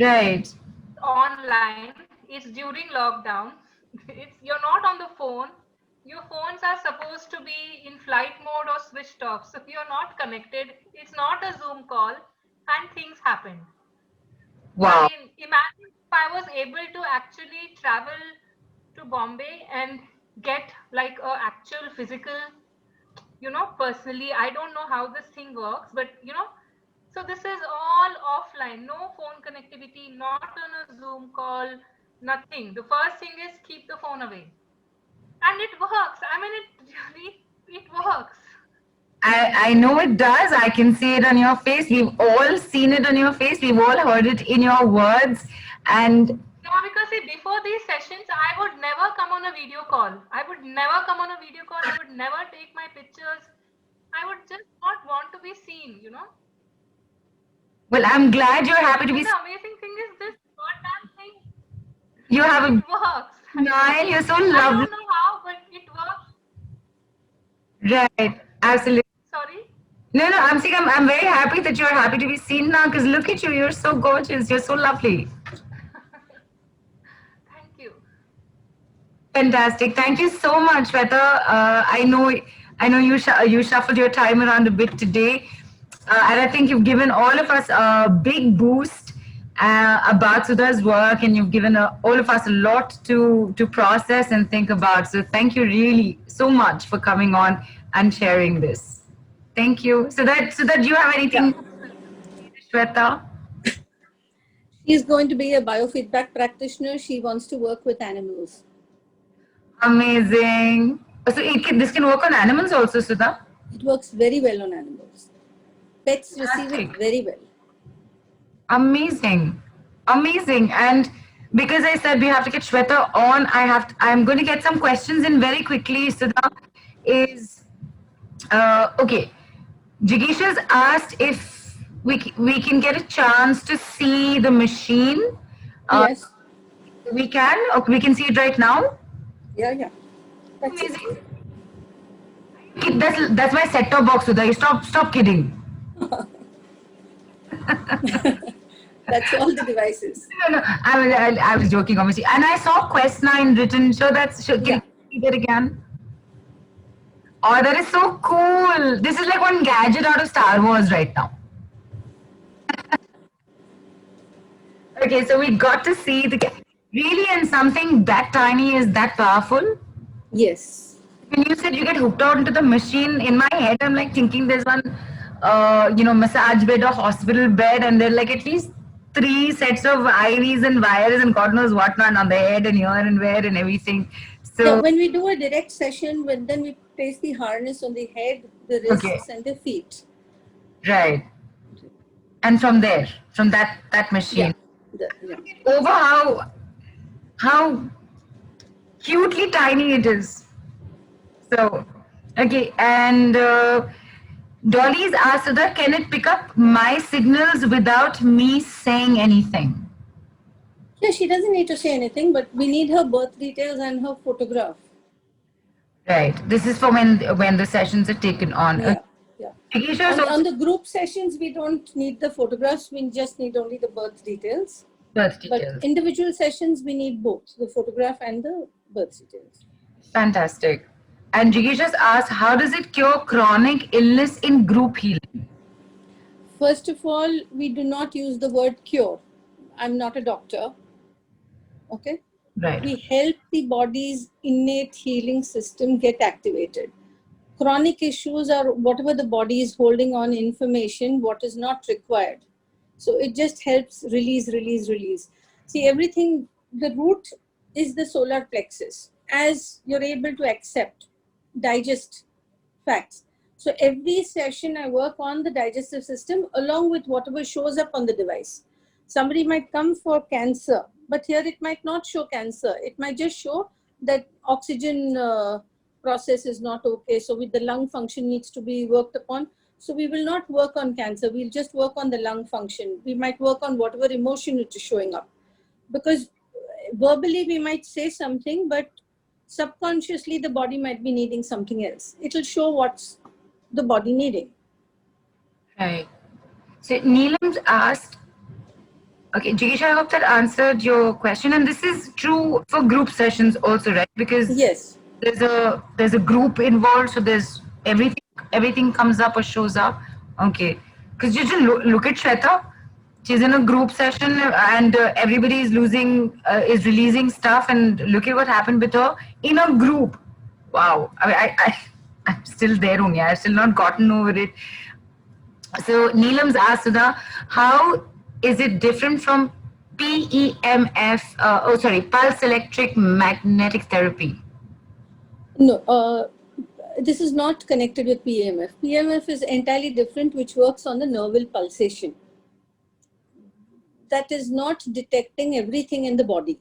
[SPEAKER 1] Right.
[SPEAKER 3] Online. It's during lockdown. You're not on the phone. Your phones are supposed to be in flight mode or switched off. So you're not connected. It's not a Zoom call, and things happened. I
[SPEAKER 1] Wow.
[SPEAKER 3] mean, imagine if I was able to actually travel to Bombay and get like a actual physical, personally. I don't know how this thing works, but so this is all offline, no phone connectivity, not on a Zoom call, nothing. The first thing is keep the phone away. And it works. I mean, it works.
[SPEAKER 1] I know it does. I can see it on your face. We've all seen it on your face. We've all heard it in your words. And
[SPEAKER 3] No, because see, before these sessions, I would never come on a video call. I would never come on a video call. I would never take my pictures. I would just not want to be seen.
[SPEAKER 1] well, I'm glad you're happy to
[SPEAKER 3] And
[SPEAKER 1] be.
[SPEAKER 3] the amazing thing is this goddamn thing,
[SPEAKER 1] You have
[SPEAKER 3] it
[SPEAKER 1] a
[SPEAKER 3] works.
[SPEAKER 1] smile. You're so
[SPEAKER 3] I
[SPEAKER 1] lovely.
[SPEAKER 3] don't know how, but it works.
[SPEAKER 1] Right. Absolutely.
[SPEAKER 3] Sorry.
[SPEAKER 1] No, no. I'm saying I'm very happy that you're happy to be seen now. Because look at you. You're so gorgeous. You're so lovely.
[SPEAKER 3] Thank you.
[SPEAKER 1] Fantastic. Thank you so much, Shweta. I know you shuffled your time around a bit today, and I think you've given all of us a big boost about Sudha's work, and you've given all of us a lot to process and think about. So thank you really so much for coming on and sharing this. Thank you. So that do you have anything, Shweta?
[SPEAKER 2] She's going to be a biofeedback practitioner. She wants to work with animals.
[SPEAKER 1] Amazing. So this can work on animals also, Sudha.
[SPEAKER 2] It works very well on animals. Pets receive it
[SPEAKER 1] Fantastic.
[SPEAKER 2] very well.
[SPEAKER 1] Amazing. Amazing. And because I said we have to get Shweta on, I'm going to get some questions in very quickly. Sudha is okay. Jigish has asked if we can get a chance to see the machine.
[SPEAKER 2] Yes.
[SPEAKER 1] We can. Okay, we can see it right now.
[SPEAKER 2] Yeah. That's it.
[SPEAKER 1] Amazing. That's my set-top box, Sudha. You stop kidding.
[SPEAKER 2] That's all the devices.
[SPEAKER 1] No, I was joking, obviously. And I saw Quest 9 written. Can
[SPEAKER 2] Yeah.
[SPEAKER 1] you see that again? Oh, that is so cool. This is like one gadget out of Star Wars right now. Okay, so we got to see really, and something that tiny is that powerful.
[SPEAKER 2] Yes.
[SPEAKER 1] When you said you get hooked out into the machine, in my head, I'm like thinking there's one, massage bed or hospital bed, and there are like at least 3 sets of IVs and wires and God knows what not on the head and here and where and everything.
[SPEAKER 2] Yeah,
[SPEAKER 1] So,
[SPEAKER 2] when we do a direct session, then we place the harness on the head, the wrists,
[SPEAKER 1] okay,
[SPEAKER 2] and the feet.
[SPEAKER 1] right. And from there, from that machine,
[SPEAKER 2] Yeah.
[SPEAKER 1] over how cutely tiny it is. So, okay, and Dolly's asked Sudha, can it pick up my signals without me saying anything?
[SPEAKER 2] Yeah, she doesn't need to say anything, but we need her birth details and her photograph.
[SPEAKER 1] Right. This is for when the sessions are taken on.
[SPEAKER 2] Yeah, yeah.
[SPEAKER 1] Jigisha is
[SPEAKER 2] On
[SPEAKER 1] also
[SPEAKER 2] the group sessions, we don't need the photographs. We just need only the birth details.
[SPEAKER 1] birth
[SPEAKER 2] But
[SPEAKER 1] details.
[SPEAKER 2] individual sessions, we need both the photograph and the birth details.
[SPEAKER 1] Fantastic. And Jigisha's asked, how does it cure chronic illness in group healing?
[SPEAKER 2] First of all, we do not use the word cure. I'm not a doctor. Okay.
[SPEAKER 1] Right.
[SPEAKER 2] We help the body's innate healing system get activated. Chronic issues are whatever the body is holding on information, what is not required. So it just helps release. See, everything, the root is the solar plexus. As you're able to accept, digest facts. So every session I work on the digestive system along with whatever shows up on the device. Somebody might come for cancer, but here it might not show cancer. It might just show that oxygen process is not okay. So with the lung function needs to be worked upon. So we will not work on cancer. We'll just work on the lung function. We might work on whatever emotion it is showing up. Because verbally we might say something, but subconsciously the body might be needing something else. It will show what's the body needing.
[SPEAKER 1] Right. So Neelam's asked, okay, Jigisha, I hope that answered your question. And this is true for group sessions also, right? Because
[SPEAKER 2] Yes.
[SPEAKER 1] there's a group involved, so there's everything comes up or shows up. Okay. Because you just look at Shweta. She's in a group session and everybody is is releasing stuff, and look at what happened with her in a group. Wow. I'm still there only. I've still not gotten over it. So Neelam's asked Sudha, how is it different from PEMF, pulse electric magnetic therapy?
[SPEAKER 2] No, this is not connected with PMF. PMF is entirely different, which works on the nerval pulsation. That is not detecting everything in the body.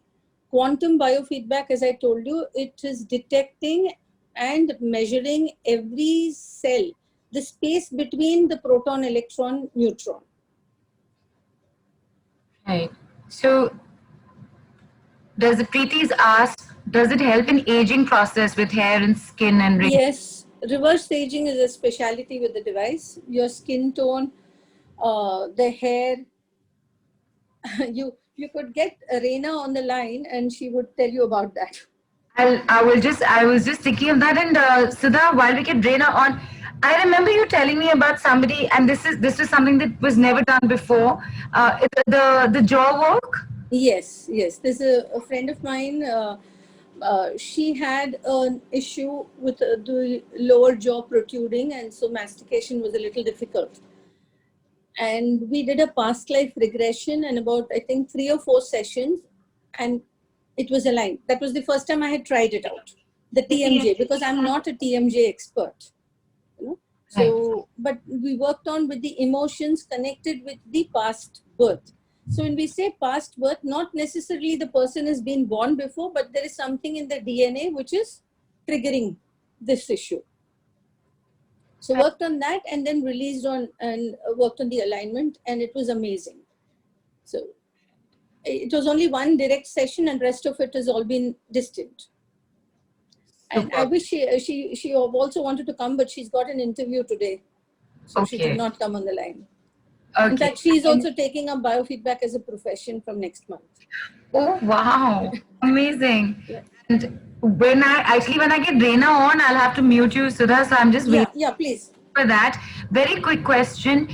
[SPEAKER 2] Quantum biofeedback, as I told you, it is detecting and measuring every cell, the space between the proton, electron, neutron.
[SPEAKER 1] Right. So does the Preeti's ask, does it help in aging process with hair and skin and wrinkles?
[SPEAKER 2] Yes, reverse aging is a specialty with the device. Your skin tone, the hair. You could get Reina on the line and she would tell you about that.
[SPEAKER 1] I was just thinking of that. And Sudha, while we get Reina on, I remember you telling me about somebody, and this is something that was never done before. The jaw work.
[SPEAKER 2] Yes. There's a friend of mine. She had an issue with the lower jaw protruding, and so mastication was a little difficult. And we did a past life regression and about, I think, 3 or 4 sessions, and it was aligned. That was the first time I had tried it out, the TMJ, because I'm not a TMJ expert. You know? So, but we worked on with the emotions connected with the past birth. So when we say past birth, not necessarily the person has been born before, but there is something in the DNA which is triggering this issue. So worked on that and then released on and worked on the alignment, and it was amazing. So it was only one direct session and rest of it has all been distant. And I wish she also wanted to come, but she's got an interview today. So she could not come on the line.
[SPEAKER 1] Okay.
[SPEAKER 2] In fact, she's also taking up biofeedback as a profession from next month.
[SPEAKER 1] Oh wow, amazing!
[SPEAKER 2] Yeah.
[SPEAKER 1] And when I get Reina on, I'll have to mute you, Sudha. So I'm just waiting.
[SPEAKER 2] Yeah, please.
[SPEAKER 1] For that, very quick question.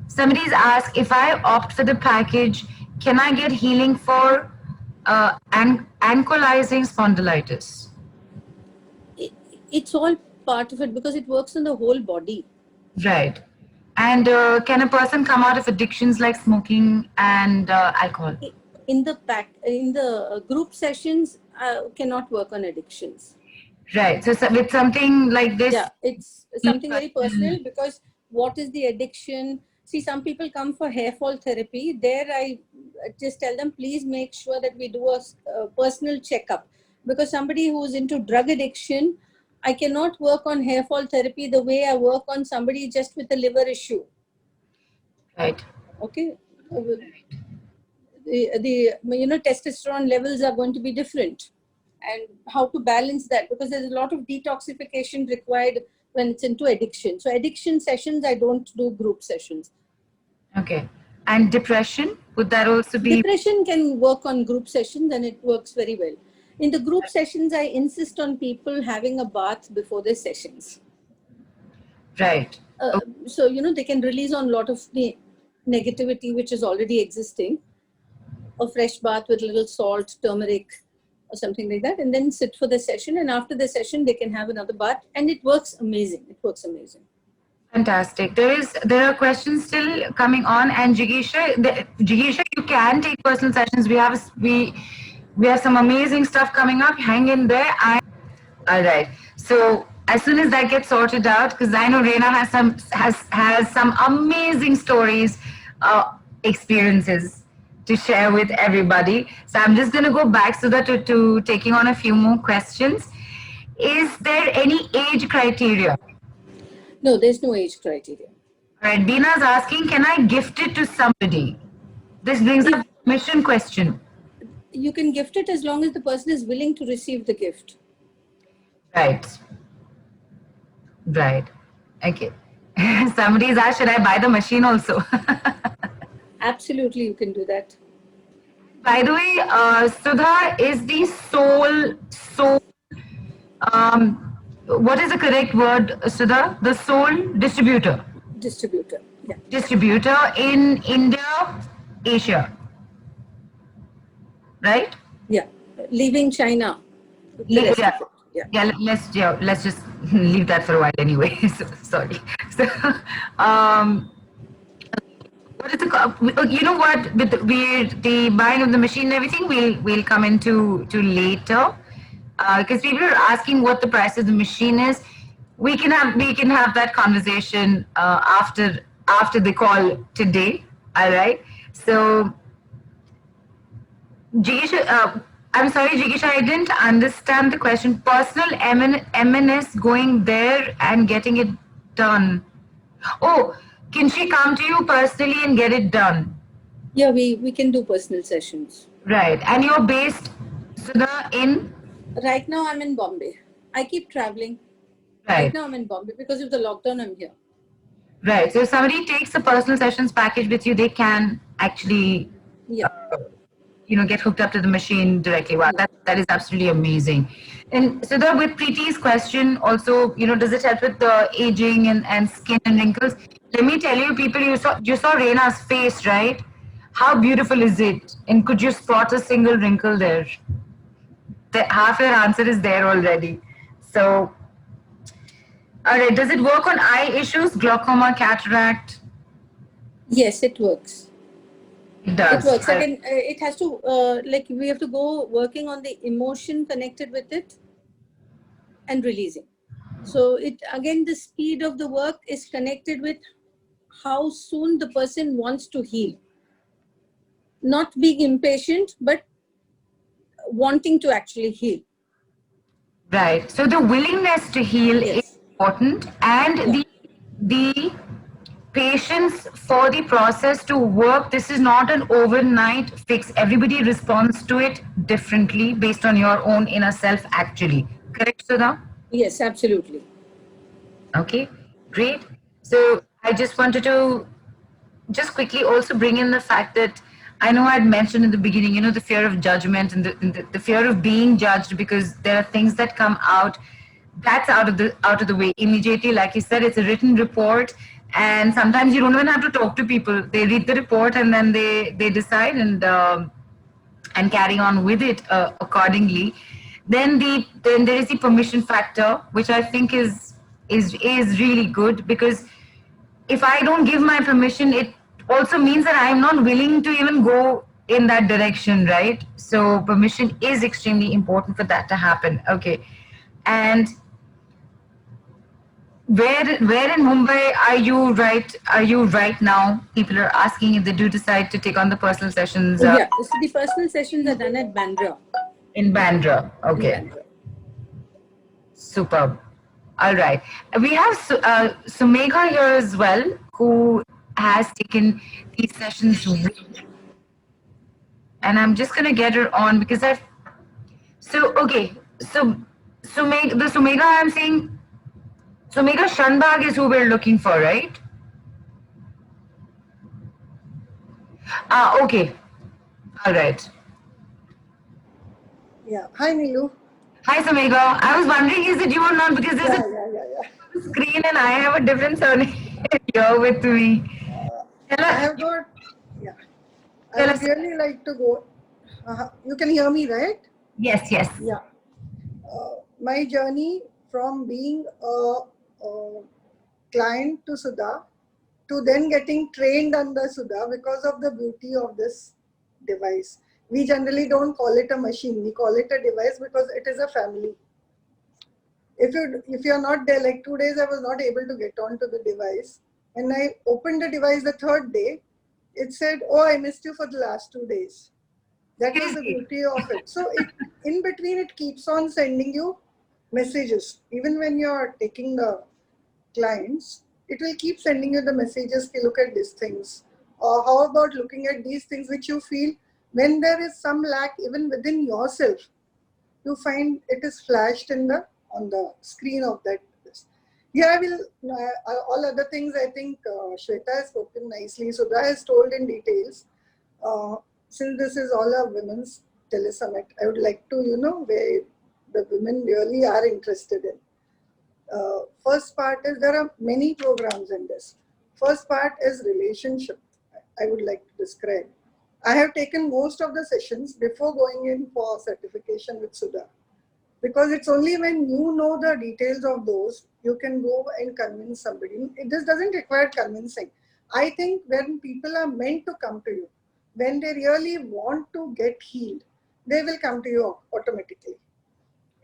[SPEAKER 1] Somebody's asked, if I opt for the package, can I get healing for ankylosing spondylitis?
[SPEAKER 2] It's all part of it because it works on the whole body.
[SPEAKER 1] Right. And can a person come out of addictions like smoking and alcohol?
[SPEAKER 2] In the group sessions, cannot work on addictions.
[SPEAKER 1] Right. So with something like this,
[SPEAKER 2] yeah, it's something very personal, because what is the addiction? See, some people come for hair fall therapy. There I just tell them, please make sure that we do a personal checkup, because somebody who's into drug addiction, I cannot work on hair fall therapy the way I work on somebody just with a liver issue.
[SPEAKER 1] Right.
[SPEAKER 2] Okay. The testosterone levels are going to be different, and how to balance that, because there's a lot of detoxification required when it's into addiction. So addiction sessions, I don't do group sessions.
[SPEAKER 1] Okay. And depression, would that also be?
[SPEAKER 2] Depression can work on group sessions and it works very well. In the group sessions, I insist on people having a bath before their sessions.
[SPEAKER 1] Right.
[SPEAKER 2] So, they can release on a lot of the negativity which is already existing. A fresh bath with a little salt, turmeric, or something like that, and then sit for the session. And after the session, they can have another bath, and it works amazing. It works amazing.
[SPEAKER 1] Fantastic. There are questions still coming on, and Jigisha, you can take personal sessions. We have some amazing stuff coming up. Hang in there. All right. So as soon as that gets sorted out, because I know Reina has some amazing stories, experiences to share with everybody. So I'm just going to go back so that to taking on a few more questions. Is there any age criteria?
[SPEAKER 2] No, there's no age criteria.
[SPEAKER 1] All right. Bina's asking, can I gift it to somebody? This brings up a mission question.
[SPEAKER 2] You can gift it as long as the person is willing to receive the gift.
[SPEAKER 1] Right. Right. Okay. Somebody's asked, should I buy the machine also?
[SPEAKER 2] Absolutely, you can do that.
[SPEAKER 1] By the way, Sudha is the sole, what is the correct word, Sudha? The sole distributor.
[SPEAKER 2] Distributor, yeah.
[SPEAKER 1] Distributor in India, Asia. Right?
[SPEAKER 2] Yeah. Leaving China.
[SPEAKER 1] Yeah, let's just leave that for a while anyway. So, sorry. So, what is the? You know what? With the buying of the machine and everything, we'll come into later, because people are asking what the price of the machine is. We can have that conversation after the call today. All right. So, Jigisha, I'm sorry, Jigisha, I didn't understand the question. Personal MNS going there and getting it done. Oh, can she come to you personally and get it done?
[SPEAKER 2] Yeah, we can do personal sessions.
[SPEAKER 1] Right. And you're based, Sudha, in?
[SPEAKER 2] Right now, I'm in Bombay. I keep traveling. Right now, I'm in Bombay. Because of the lockdown, I'm here.
[SPEAKER 1] Right. So if somebody takes a personal sessions package with you, they can actually get hooked up to the machine directly. Wow, that is absolutely amazing. And so with Preeti's question also, does it help with the aging and skin and wrinkles? Let me tell you, people, you saw Reina's face, right? How beautiful is it? And could you spot a single wrinkle there? Half your answer is there already. So, all right, does it work on eye issues, glaucoma, cataract?
[SPEAKER 2] Yes, it works.
[SPEAKER 1] It does.
[SPEAKER 2] It works. Again, it has to, we have to go working on the emotion connected with it and releasing. So the speed of the work is connected with how soon the person wants to heal. Not being impatient, but wanting to actually heal.
[SPEAKER 1] Right. So the willingness to heal is important, and the patience for the process to work. This is not an overnight fix. Everybody responds to it differently based on your own inner self, actually. Correct, Sudha?
[SPEAKER 2] Yes, absolutely.
[SPEAKER 1] Okay, great. So I just wanted to just quickly also bring in the fact that I know I'd mentioned in the beginning, the fear of judgment and the fear of being judged, because there are things that come out that's out of the way immediately. Like you said, it's a written report, and sometimes you don't even have to talk to people. They read the report and then they decide and carry on with it accordingly. Then there is the permission factor, which I think is really good, because if I don't give my permission, it also means that I'm not willing to even go in that direction, right? So permission is extremely important for that to happen. Okay. And where in Mumbai are you right now? People are asking if they do decide to take on the personal sessions.
[SPEAKER 2] So the personal sessions are done at Bandra.
[SPEAKER 1] In Bandra. Okay.
[SPEAKER 2] In Bandra.
[SPEAKER 1] Superb. All right. We have Sumegha here as well, who has taken these sessions with. And I'm just going to get her on, because So okay, so the Sumega I'm saying, Sumega Shanbag is who we're looking for, right? Ah, okay, all right.
[SPEAKER 4] Yeah. Hi, Neelu.
[SPEAKER 1] Hi Sumega, I was wondering is it you or not because there's a
[SPEAKER 4] Yeah.
[SPEAKER 1] screen and I have a different surname here with me. Tell
[SPEAKER 4] I
[SPEAKER 1] us,
[SPEAKER 4] have got, yeah. I
[SPEAKER 1] tell
[SPEAKER 4] would
[SPEAKER 1] us.
[SPEAKER 4] really like to go. You can hear me, right?
[SPEAKER 1] Yes, yes.
[SPEAKER 4] Yeah. My journey from being a client to Sudha to then getting trained under Sudha because of the beauty of this device. We generally don't call it a machine. We call it a device because it is a family. If you're not there, like 2 days I was not able to get onto the device. When I opened the device the third day, it said, "Oh, I missed you for the last 2 days." That was the
[SPEAKER 1] Seriously.
[SPEAKER 4] beauty of it. So it in between it keeps on sending you messages. Even when you're taking the clients, it will keep sending you the messages. Okay, look at these things. Or how about looking at these things which you feel when there is some lack even within yourself, you find it is flashed in the on the screen of that. Yeah, I will. All other things I think Shweta has spoken nicely. Sudha has told in details. Uh, since this is all a women's Tele Summit, I would like to, where the women really are interested in. First part is there are many programs in this. First part is relationship. I would like to describe. I have taken most of the sessions before going in for certification with Sudha, because it's only when you know the details of those you can go and convince somebody. This doesn't require convincing. I think when people are meant to come to you, when they really want to get healed, they will come to you automatically.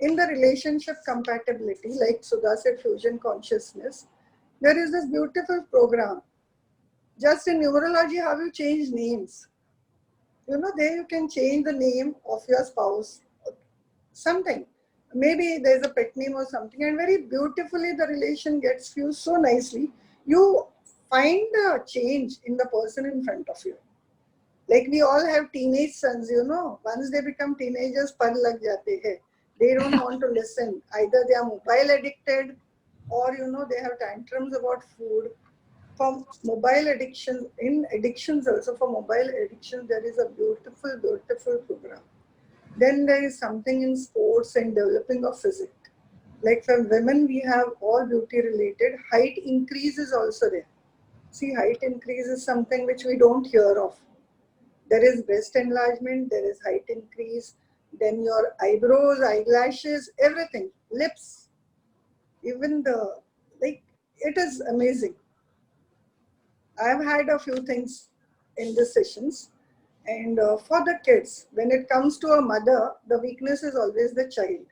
[SPEAKER 4] In the relationship compatibility, like Sudha said, fusion consciousness, there is this beautiful program. Just in numerology, how you change names. There you can change the name of your spouse. Something. Maybe there's a pet name or something, and very beautifully the relation gets fused so nicely. You find a change in the person in front of you. Like we all have teenage sons, once they become teenagers, par lag jate hai. They don't want to listen. Either they are mobile addicted or, they have tantrums about food. For mobile addictions, in addictions also, for mobile addictions, there is a beautiful, beautiful program. Then there is something in sports and developing of physics. Like for women, we have all beauty related. Height increase is also there. See, height increase is something which we don't hear of. There is breast enlargement, there is height increase, then your eyebrows, eyelashes, everything, lips, even like, it is amazing. I've had a few things in the sessions. And for the kids, when it comes to a mother, the weakness is always the child.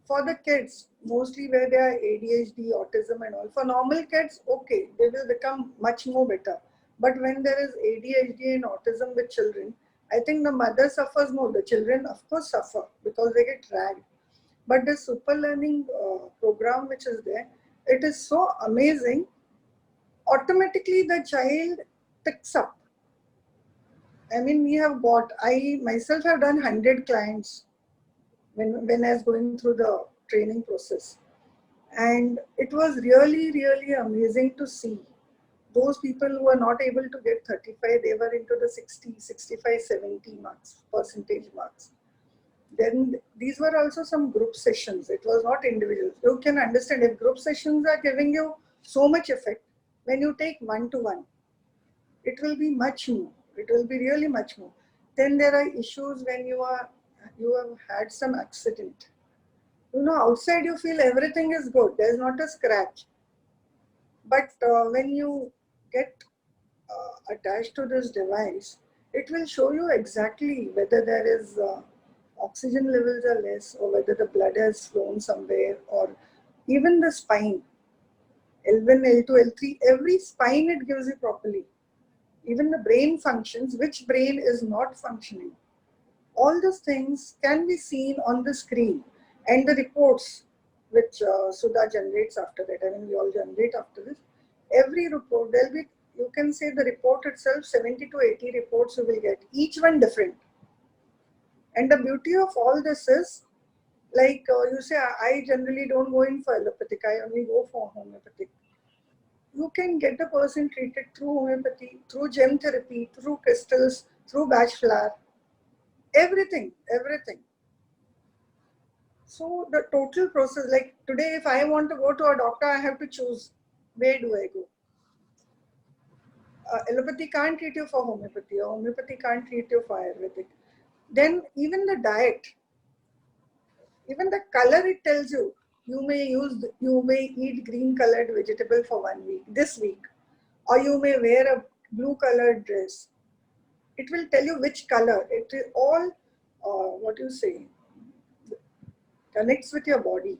[SPEAKER 4] For the kids, mostly where they are ADHD, autism and all, for normal kids, okay, they will become much more better. But when there is ADHD and autism with children, I think the mother suffers more. The children, of course, suffer because they get dragged. But the super learning program which is there, it is so amazing. Automatically, the child picks up. I mean, I myself have done 100 clients when I was going through the training process. And it was really, really amazing to see those people who were not able to get 35, they were into the 60, 65, 70 marks, percentage marks. Then these were also some group sessions. It was not individual. You can understand if group sessions are giving you so much effect, when you take one-to-one, it will be much more. It will be really much more. Then there are issues when you have had some accident. Outside you feel everything is good. There's not a scratch. But when you get attached to this device, it will show you exactly whether there is oxygen levels are less or whether the blood has flown somewhere, or even the spine, L1, L2, L3, every spine it gives you properly. Even the brain functions, which brain is not functioning. All those things can be seen on the screen, and the reports which Sudha generates after that. I mean, we all generate after this. Every report, there'll be, you can say the report itself, 70 to 80 reports you will get, each one different. And the beauty of all this is, like you say, I generally don't go in for allopathic, I only go for homeopathic. You can get the person treated through homeopathy, through gem therapy, through crystals, through batch flower, everything, everything. So the total process, like today, if I want to go to a doctor, I have to choose where do I go. Allopathy can't treat you for homeopathy, or homeopathy can't treat you for Ayurvedic. Then even the diet, even the color, it tells you, you may eat green colored vegetable for 1 week, this week, or you may wear a blue colored dress. It will tell you which color. It is all, what you say, connects with your body.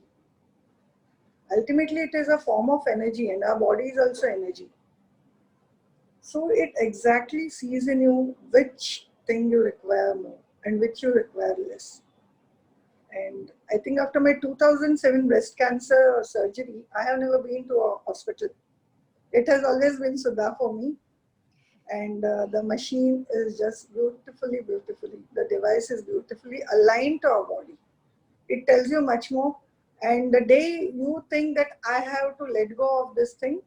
[SPEAKER 4] Ultimately, it is a form of energy, and our body is also energy. So it exactly sees in you which thing you require more and which you require less. And I think after my 2007 breast cancer surgery, I have never been to a hospital. It has always been Sudha for me. And the machine is just beautifully, the device is beautifully aligned to our body. It tells you much more. And the day you think that I have to let go of this thing,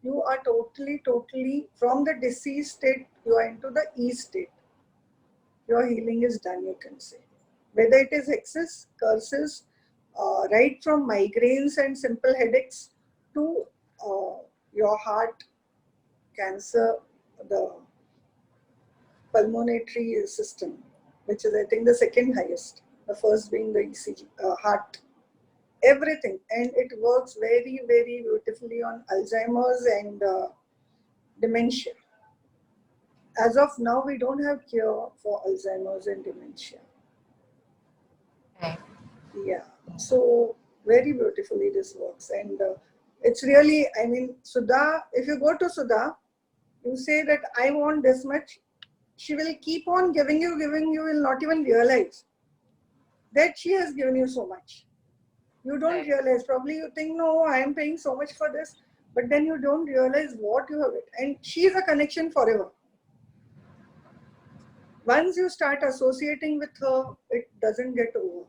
[SPEAKER 4] you are totally, from the disease state, you are into the E state. Your healing is done, you can say. Whether it is hexes, curses, right from migraines and simple headaches to your heart, cancer, the pulmonary system, which is I think the second highest, the first being the ECG, heart, everything. And it works very, very beautifully on Alzheimer's and dementia. As of now, we don't have cure for Alzheimer's and dementia.
[SPEAKER 1] Right.
[SPEAKER 4] Yeah, so very beautifully this works. And it's really, I mean, Sudha, if you go to Sudha, you say that I want this much, she will keep on giving you, will not even realize that she has given you so much. You don't realize, probably you think, no, I am paying so much for this, but then you don't realize what you have it. And she is a connection forever. Once you start associating with her, it doesn't get over.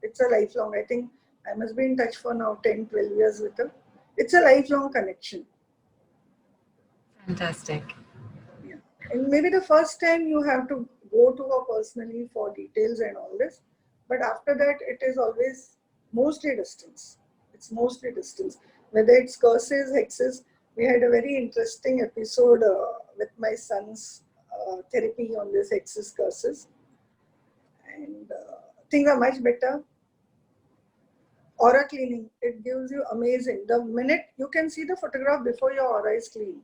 [SPEAKER 4] It's a lifelong. I think I must be in touch for now 10, 12 years with her. It's a lifelong connection.
[SPEAKER 1] Fantastic.
[SPEAKER 4] Yeah. And maybe the first time you have to go to her personally for details and all this. But after that, it is always mostly distance. It's mostly distance. Whether it's curses, hexes. We had a very interesting episode with my son's therapy on this hexes, curses. And things are much better. Aura cleaning, it gives you amazing. The minute you can see the photograph before your aura is clean,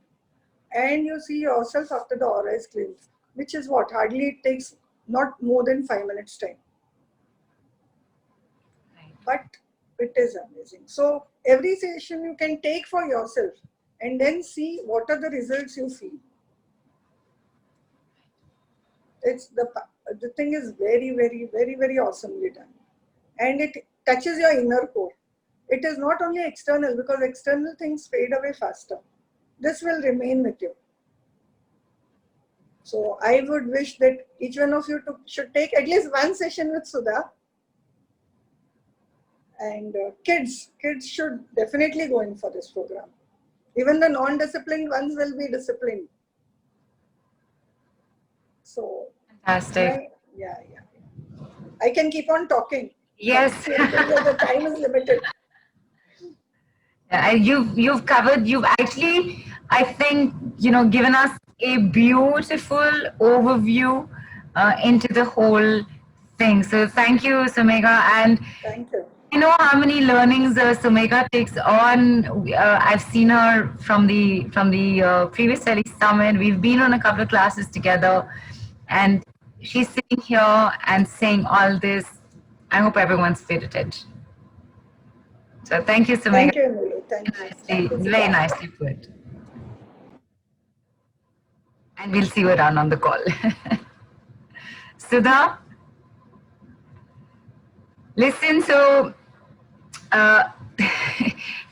[SPEAKER 4] and you see yourself after the aura is clean, which is what hardly it takes not more than 5 minutes time.
[SPEAKER 1] Right.
[SPEAKER 4] But it is amazing. So every session you can take for yourself and then see what are the results you feel. It's the thing is very, very, very, very awesomely done. And it touches your inner core. It is not only external, because external things fade away faster. This will remain with you. So I would wish that each one of you should take at least one session with Sudha. And kids should definitely go in for this program. Even the non-disciplined ones will be disciplined. So,
[SPEAKER 1] Fantastic.
[SPEAKER 4] yeah. I can keep on talking.
[SPEAKER 1] Yes.
[SPEAKER 4] The time is limited.
[SPEAKER 1] Yeah, you've covered. You've actually, I think, given us a beautiful overview into the whole thing. So thank you, Sumega. And
[SPEAKER 4] Thank you.
[SPEAKER 1] you know how many learnings Sumega takes on. I've seen her from the previous Tele Summit. We've been on a couple of classes together, and she's sitting here and saying all this. I hope everyone's paid attention. So thank you, Sumega.
[SPEAKER 4] Thank you, Emily. Thank you.
[SPEAKER 1] Very nicely put. And we'll see you around on the call. Sudha, listen, so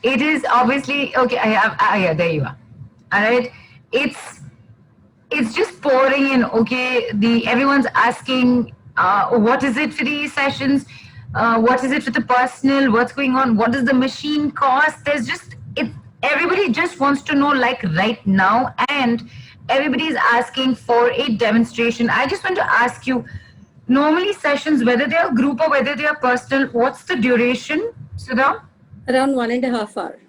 [SPEAKER 1] it is obviously, okay, yeah, there you are. All right. It's just pouring in, okay, everyone's asking what is it for these sessions, what is it for the personal, what's going on, what does the machine cost. There's just it, everybody just wants to know like right now, and everybody is asking for a demonstration. I just want to ask you, normally sessions, whether they are group or whether they are personal, what's the duration, Sudha?
[SPEAKER 2] Around 1.5 hours.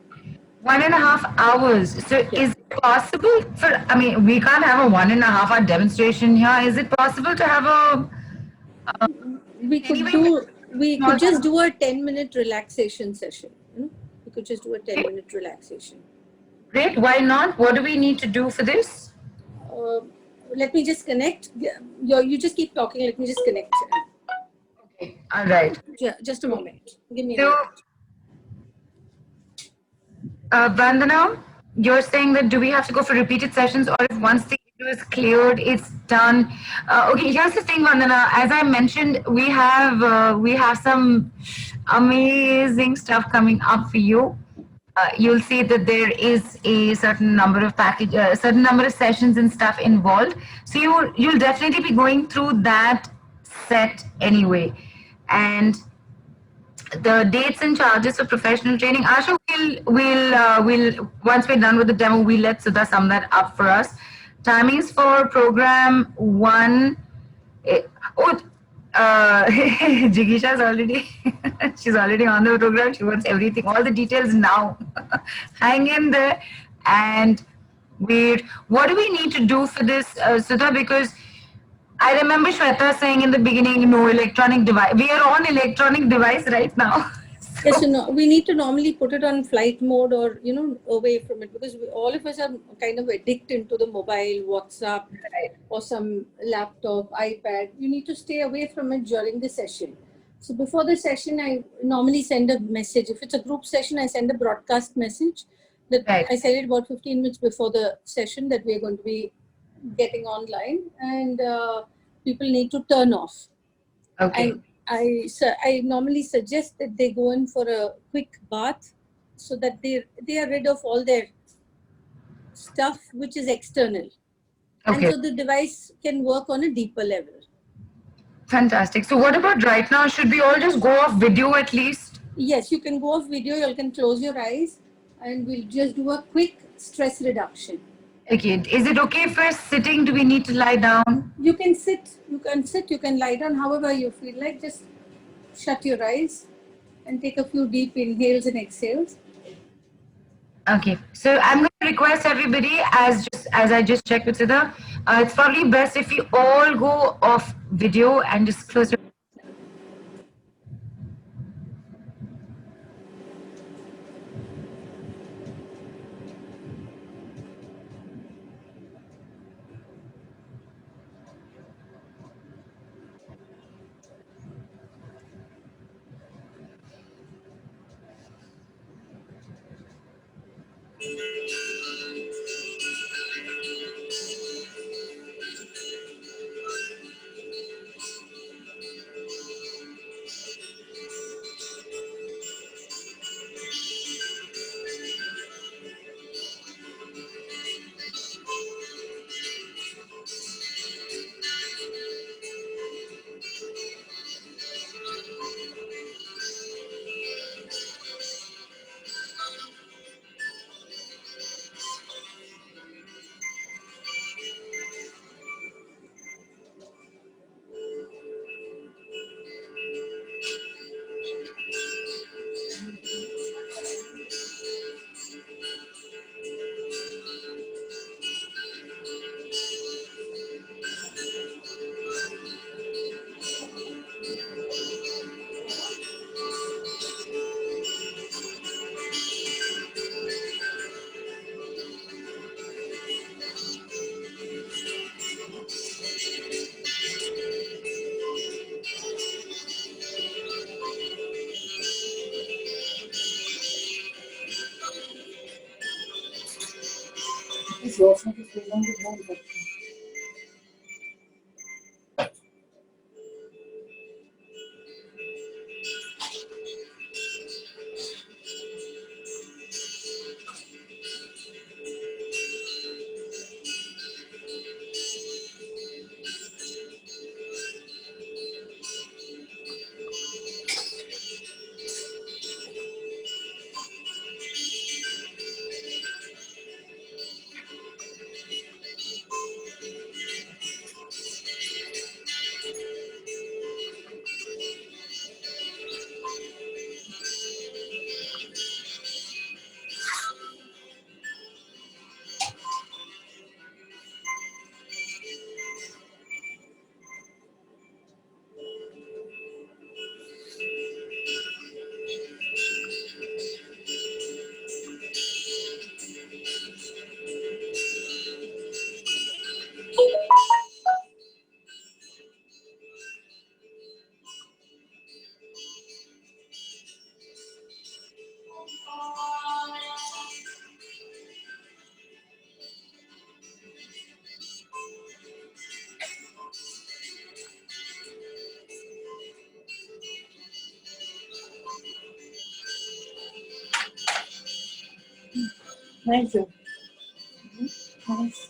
[SPEAKER 1] 1.5 hours. So
[SPEAKER 2] Yeah.
[SPEAKER 1] is it possible for, I mean, we can't have a 1.5 hour demonstration here. Is it possible to have a,
[SPEAKER 2] We could
[SPEAKER 1] anyway,
[SPEAKER 2] do, we
[SPEAKER 1] small
[SPEAKER 2] could just do a 10-minute relaxation session. We could just do a 10-minute relaxation.
[SPEAKER 1] great, why not? What do we need to do for this?
[SPEAKER 2] Uh, Let me just connect. You just keep talking. Let me just connect.
[SPEAKER 1] Okay, all right.
[SPEAKER 2] Yeah, just a moment. Give me a
[SPEAKER 1] So,
[SPEAKER 2] minute.
[SPEAKER 1] Vandana, you're saying that do we have to go for repeated sessions, or if once the issue is cleared, it's done? Okay, here's the thing, Vandana. As I mentioned, we have some amazing stuff coming up for you. You'll see that there is a certain number of certain number of sessions and stuff involved. So you'll definitely be going through that set anyway, and the dates and charges for professional training. Asha, will once we're done with the demo, we'll let Sudha sum that up for us. Timings for program one. eh, Oh, Jigisha's already she's already on the program. She wants everything, all the details now. Hang in there, and wait. What do we need to do for this, Sudha? Because I remember Shweta saying in the beginning, no electronic device. We are on electronic device right now.
[SPEAKER 2] Yes,
[SPEAKER 1] So,
[SPEAKER 2] we need to normally put it on flight mode or, away from it, because all of us are kind of addicted to the mobile, WhatsApp,
[SPEAKER 1] right.
[SPEAKER 2] or some laptop, iPad. You need to stay away from it during the session. So before the session, I normally send a message. If it's a group session, I send a broadcast message that
[SPEAKER 1] Right.
[SPEAKER 2] I send it about 15 minutes before the session that we're going to be getting online, and people need to turn off.
[SPEAKER 1] Okay.
[SPEAKER 2] And I normally suggest that they go in for a quick bath so that they are rid of all their stuff which is external, and
[SPEAKER 1] Okay.
[SPEAKER 2] so the device can work on a deeper level.
[SPEAKER 1] Fantastic. So what about right now? Should we all just go off video at least?
[SPEAKER 2] Yes, you can go off video. You can close your eyes, and we'll just do a quick stress reduction.
[SPEAKER 1] Okay. Is it okay if we're sitting? Do we need to lie down?
[SPEAKER 2] You can sit. You can lie down. However you feel like. Just shut your eyes and take a few deep inhales and exhales.
[SPEAKER 1] Okay. So I'm going to request everybody, as I just checked with Sudha, it's probably best if you all go off video and just close your.
[SPEAKER 2] Thank you. Nice.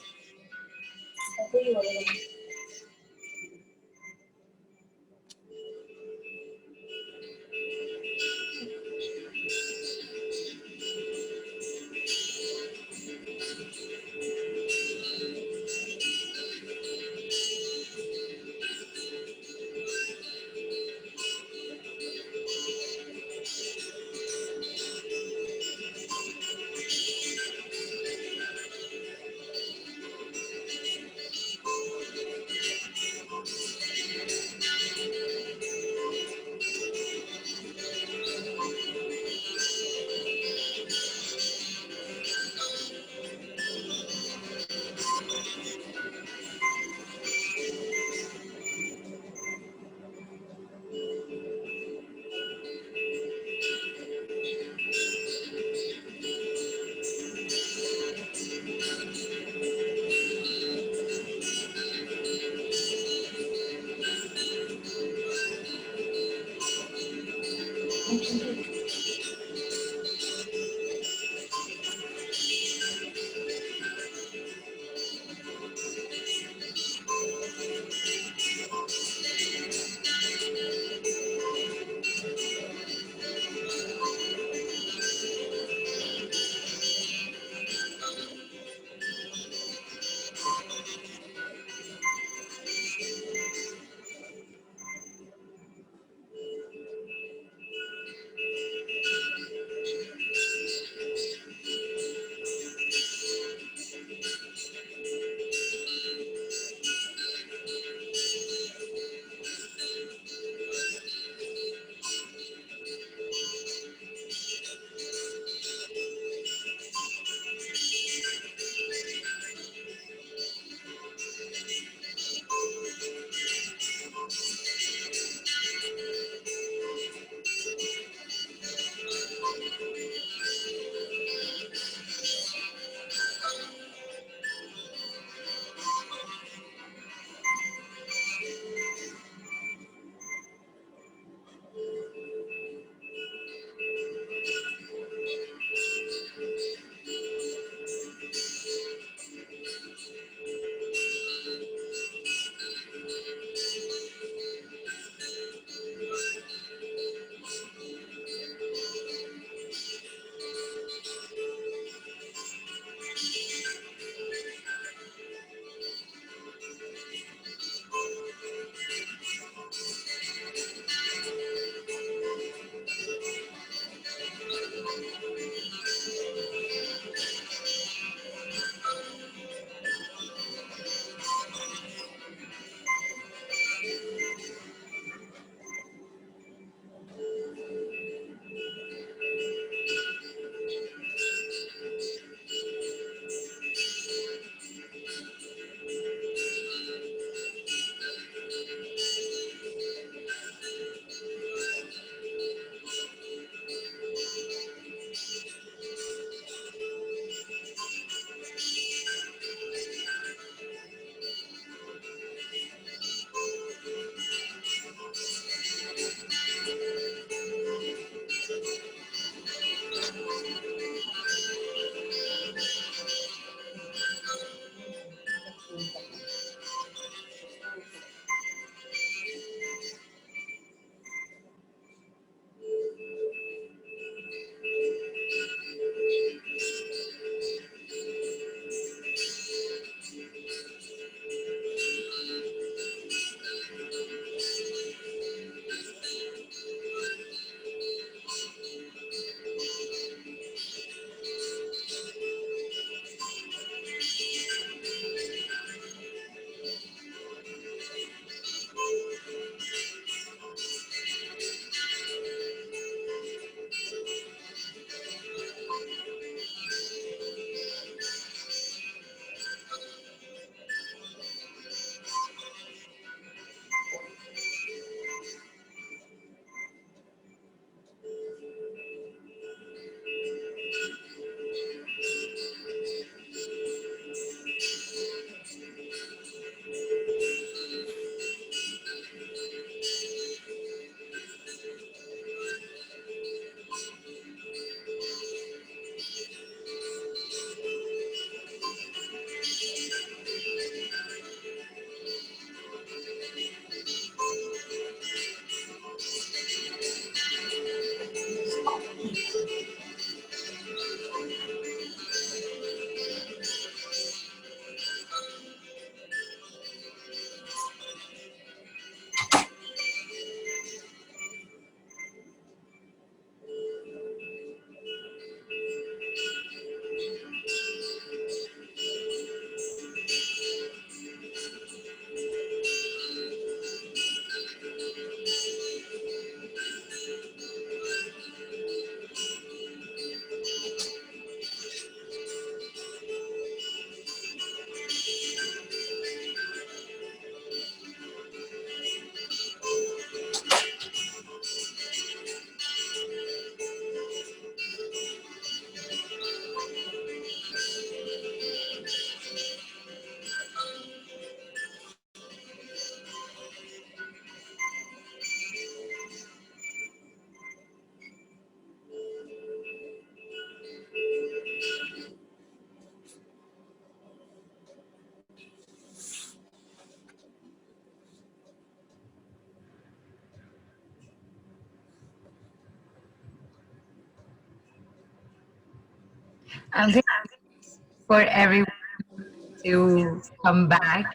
[SPEAKER 1] I'm going for everyone to come back.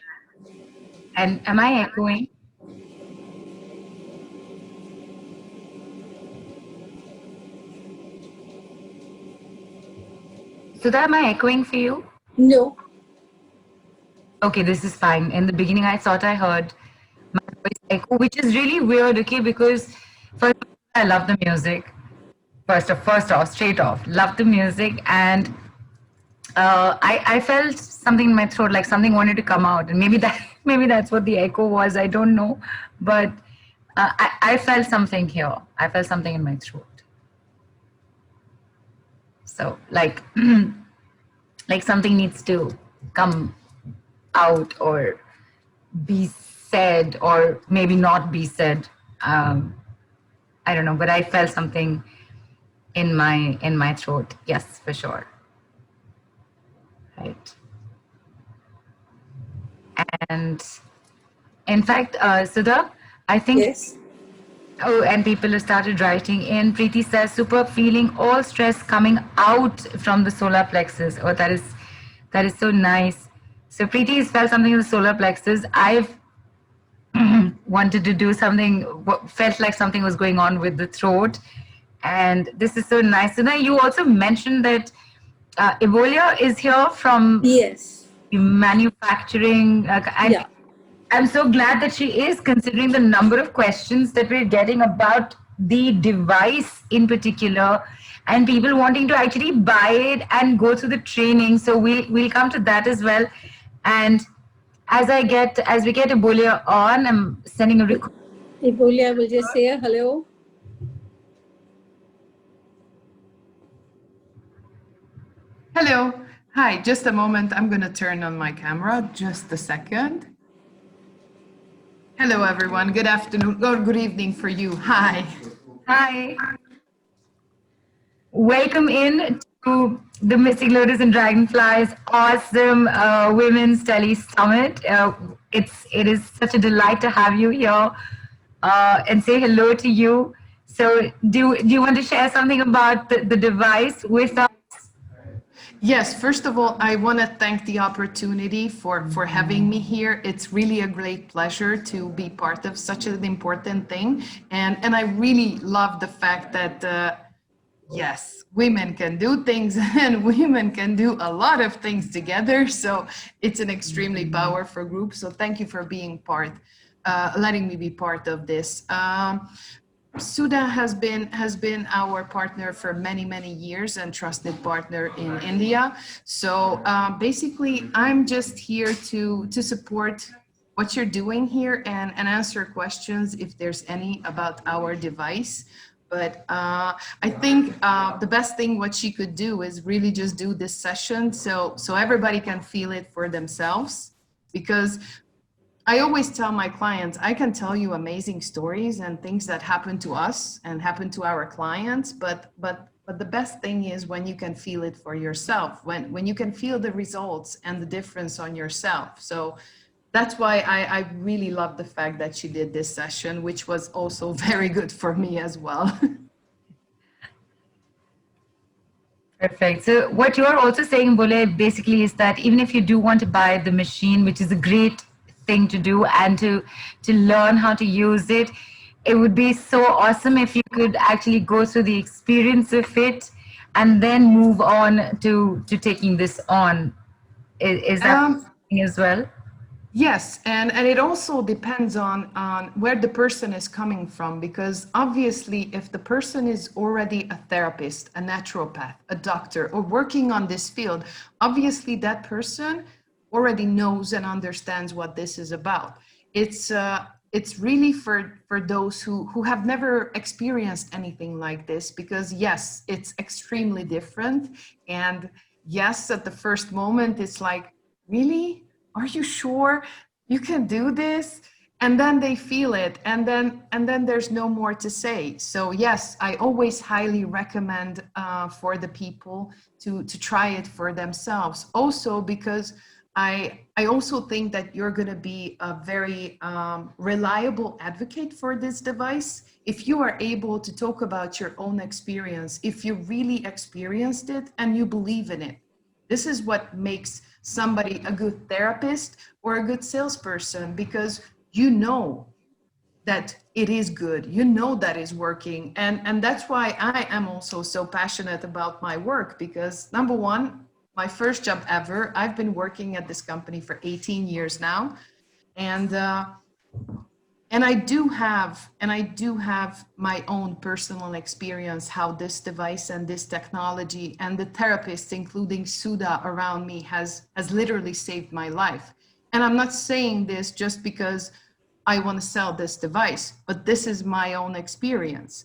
[SPEAKER 1] And am I echoing? Sudha, am I echoing for you?
[SPEAKER 2] No.
[SPEAKER 1] Okay, this is fine. In the beginning, I thought I heard my voice echo, which is really weird, okay, because first of all, I love the music. First off, straight off, love the music. And I felt something in my throat, like something wanted to come out. And maybe that, maybe that's what the echo was. I don't know. But I felt something here. I felt something in my throat. So like something needs to come out or be said or maybe not be said. I don't know, but I felt something in my throat. Yes, for sure. Right. And in fact, Sudha, I think.
[SPEAKER 2] Yes.
[SPEAKER 1] Oh, and people have started writing in. Preeti says, super feeling all stress coming out from the solar plexus. Oh, that is so nice. So Preeti has felt something in the solar plexus. I've wanted to do something, felt like something was going on with the throat. And this is so nice. So now you also mentioned that Ebola is here from
[SPEAKER 2] Yes.
[SPEAKER 1] manufacturing.
[SPEAKER 2] Yeah.
[SPEAKER 1] I'm so glad that she is, considering the number of questions that we're getting about the device in particular, and people wanting to actually buy it and go through the training. So we'll come to that as well. And as we get Ebola on, I'm sending a request.
[SPEAKER 2] Ebola will just say hello.
[SPEAKER 5] Hello. Hi, just a moment. I'm going to turn on my camera. Just a second. Hello, everyone. Good afternoon or good evening for you. Hi.
[SPEAKER 1] Hi. Welcome in to the Mystic Lotus and Dragonflies Awesome Women's Tele Summit. It is such a delight to have you here and say hello to you. So do you want to share something about the device with us?
[SPEAKER 5] Yes, first of all, I want to thank the opportunity for having me here. It's really a great pleasure to be part of such an important thing. And I really love the fact that, yes, women can do things and women can do a lot of things together. So it's an extremely powerful group. So thank you for being letting me be part of this. Sudha has been our partner for many years and trusted partner in India. So basically, I'm just here to support what you're doing here and answer questions if there's any about our device. But I think the best thing what she could do is really just do this session so everybody can feel it for themselves, because I always tell my clients, I can tell you amazing stories and things that happen to us and happen to our clients, but the best thing is when you can feel it for yourself, when you can feel the results and the difference on yourself. So that's why I really love the fact that she did this session, which was also very good for me as well.
[SPEAKER 1] Perfect. So what you're also saying, Bole, basically is that even if you do want to buy the machine, which is a great thing to do, and to learn how to use it, it would be so awesome if you could actually go through the experience of it and then move on to taking this on. Is that as well?
[SPEAKER 5] Yes, and it also depends on where the person is coming from, because obviously if the person is already a therapist, a naturopath, a doctor, or working on this field, obviously that person already knows and understands what this is about. It's really for those who have never experienced anything like this, because yes, it's extremely different. And yes, at the first moment, it's like, really? Are you sure you can do this? And then they feel it, and then there's no more to say. So yes, I always highly recommend for the people to try it for themselves. Also because I also think that you're going to be a very reliable advocate for this device if you are able to talk about your own experience, if you really experienced it and you believe in it. This is what makes somebody a good therapist or a good salesperson, because you know that it is good, you know that is working. And that's why I am also so passionate about my work, because number one, my first job ever, I've been working at this company for 18 years now. And I do have my own personal experience how this device and this technology and the therapists, including Sudha around me, has literally saved my life. And I'm not saying this just because I want to sell this device, but this is my own experience.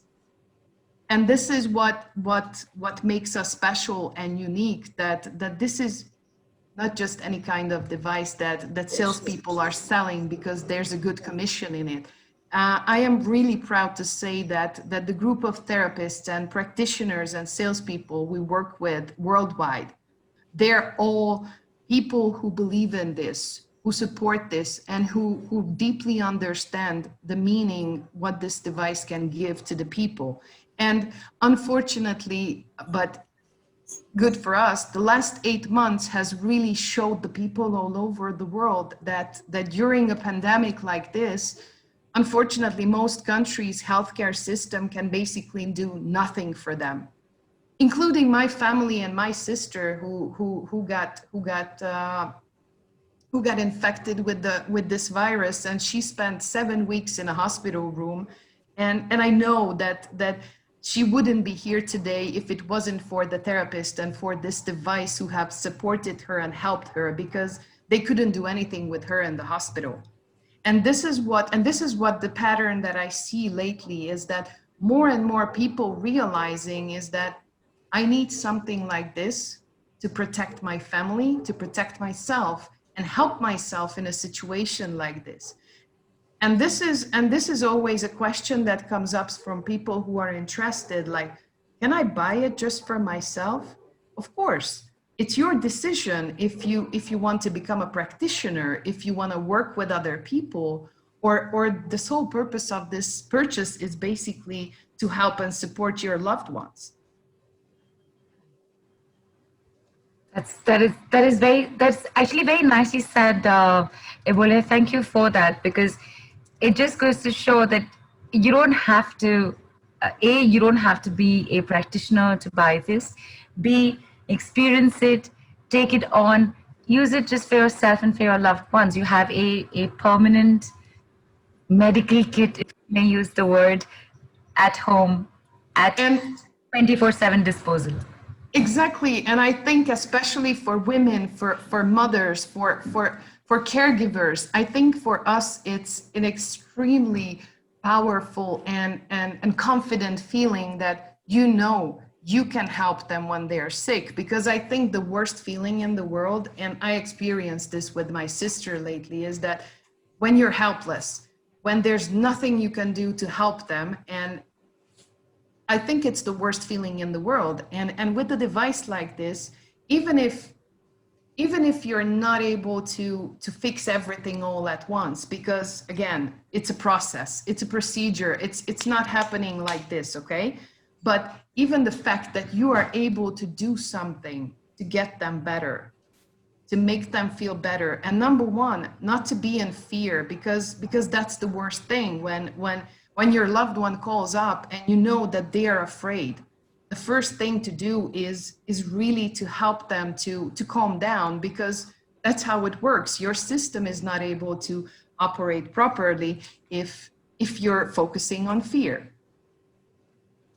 [SPEAKER 5] And this is what makes us special and unique, that this is not just any kind of device that salespeople are selling because there's a good commission in it. I am really proud to say that the group of therapists and practitioners and salespeople we work with worldwide, they're all people who believe in this, who support this, and who deeply understand the meaning what this device can give to the people. And unfortunately, but good for us, the last 8 months has really showed the people all over the world that during a pandemic like this, unfortunately, most countries' healthcare system can basically do nothing for them, including my family and my sister who got infected with this virus, and she spent 7 weeks in a hospital room. And I know that she wouldn't be here today if it wasn't for the therapist and for this device who have supported her and helped her, because they couldn't do anything with her in the hospital. And this is what the pattern that I see lately is, that more and more people realizing is that I need something like this to protect my family, to protect myself, and help myself in a situation like this. And this is always a question that comes up from people who are interested, like, can I buy it just for myself? Of course, it's your decision if you want to become a practitioner, if you want to work with other people, or the sole purpose of this purchase is basically to help and support your loved ones.
[SPEAKER 1] That's actually very nicely said, Ebola. Thank you for that, because it just goes to show that you don't have to, you don't have to be a practitioner to buy this. B, experience it, take it on, use it just for yourself and for your loved ones. You have a permanent medical kit, if you may use the word, at home, at 24/7 disposal.
[SPEAKER 5] Exactly. And I think especially for women, for mothers, for caregivers, I think for us, it's an extremely powerful and confident feeling that you can help them when they're sick. Because I think the worst feeling in the world, and I experienced this with my sister lately, is that when you're helpless, when there's nothing you can do to help them, and I think it's the worst feeling in the world. And with a device like this, even if you're not able to fix everything all at once, because again, it's a process, it's a procedure, it's not happening like this, okay? But even the fact that you are able to do something to get them better, to make them feel better. And number one, not to be in fear, because that's the worst thing when your loved one calls up and you know that they are afraid. The first thing to do is really to help them to calm down, because that's how it works. Your system is not able to operate properly if you're focusing on fear.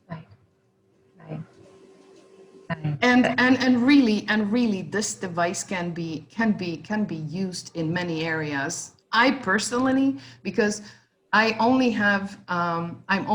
[SPEAKER 1] Right.
[SPEAKER 5] And really this device can be used in many areas. I personally, because I'm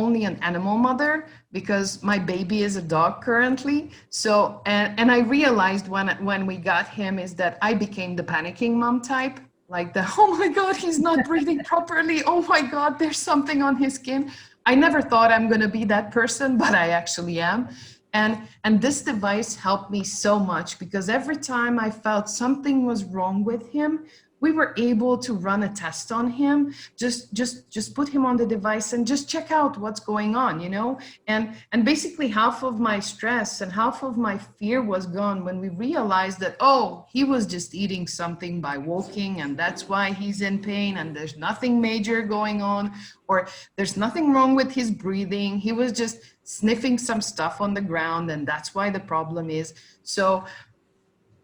[SPEAKER 5] only an animal mother, because my baby is a dog currently. So, and I realized when we got him is that I became the panicking mom type, like oh my God, he's not breathing properly. Oh my God, there's something on his skin. I never thought I'm going to be that person, but I actually am. And this device helped me so much, because every time I felt something was wrong with him, we were able to run a test on him, just put him on the device and just check out what's going on, you know? And basically half of my stress and half of my fear was gone when we realized that, oh, he was just eating something by walking, and that's why he's in pain, and there's nothing major going on, or there's nothing wrong with his breathing. He was just sniffing some stuff on the ground, and that's why the problem is. So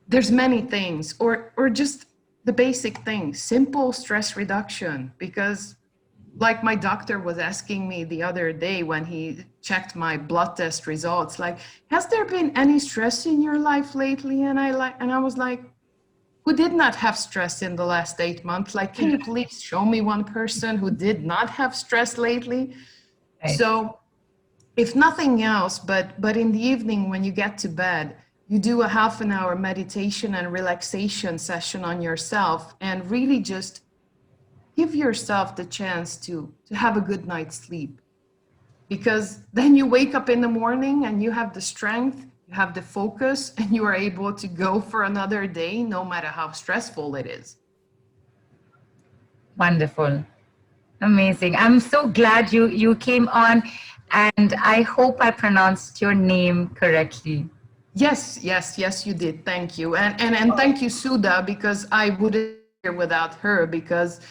[SPEAKER 5] there's many things, or just the basic things, simple stress reduction, because like my doctor was asking me the other day when he checked my blood test results, like, has there been any stress in your life lately? And I was like, who did not have stress in the last 8 months? Like, can you please show me one person who did not have stress lately?
[SPEAKER 1] Right.
[SPEAKER 5] So if nothing else, but in the evening when you get to bed, you do a half an hour meditation and relaxation session on yourself, and really just give yourself the chance to have a good night's sleep. Because then you wake up in the morning and you have the strength, you have the focus, and you are able to go for another day, no matter how stressful it is.
[SPEAKER 1] Wonderful. Amazing. I'm so glad you came on, and I hope I pronounced your name correctly.
[SPEAKER 5] Yes, you did. Thank you. And thank you, Sudha, because I wouldn't be here without her, because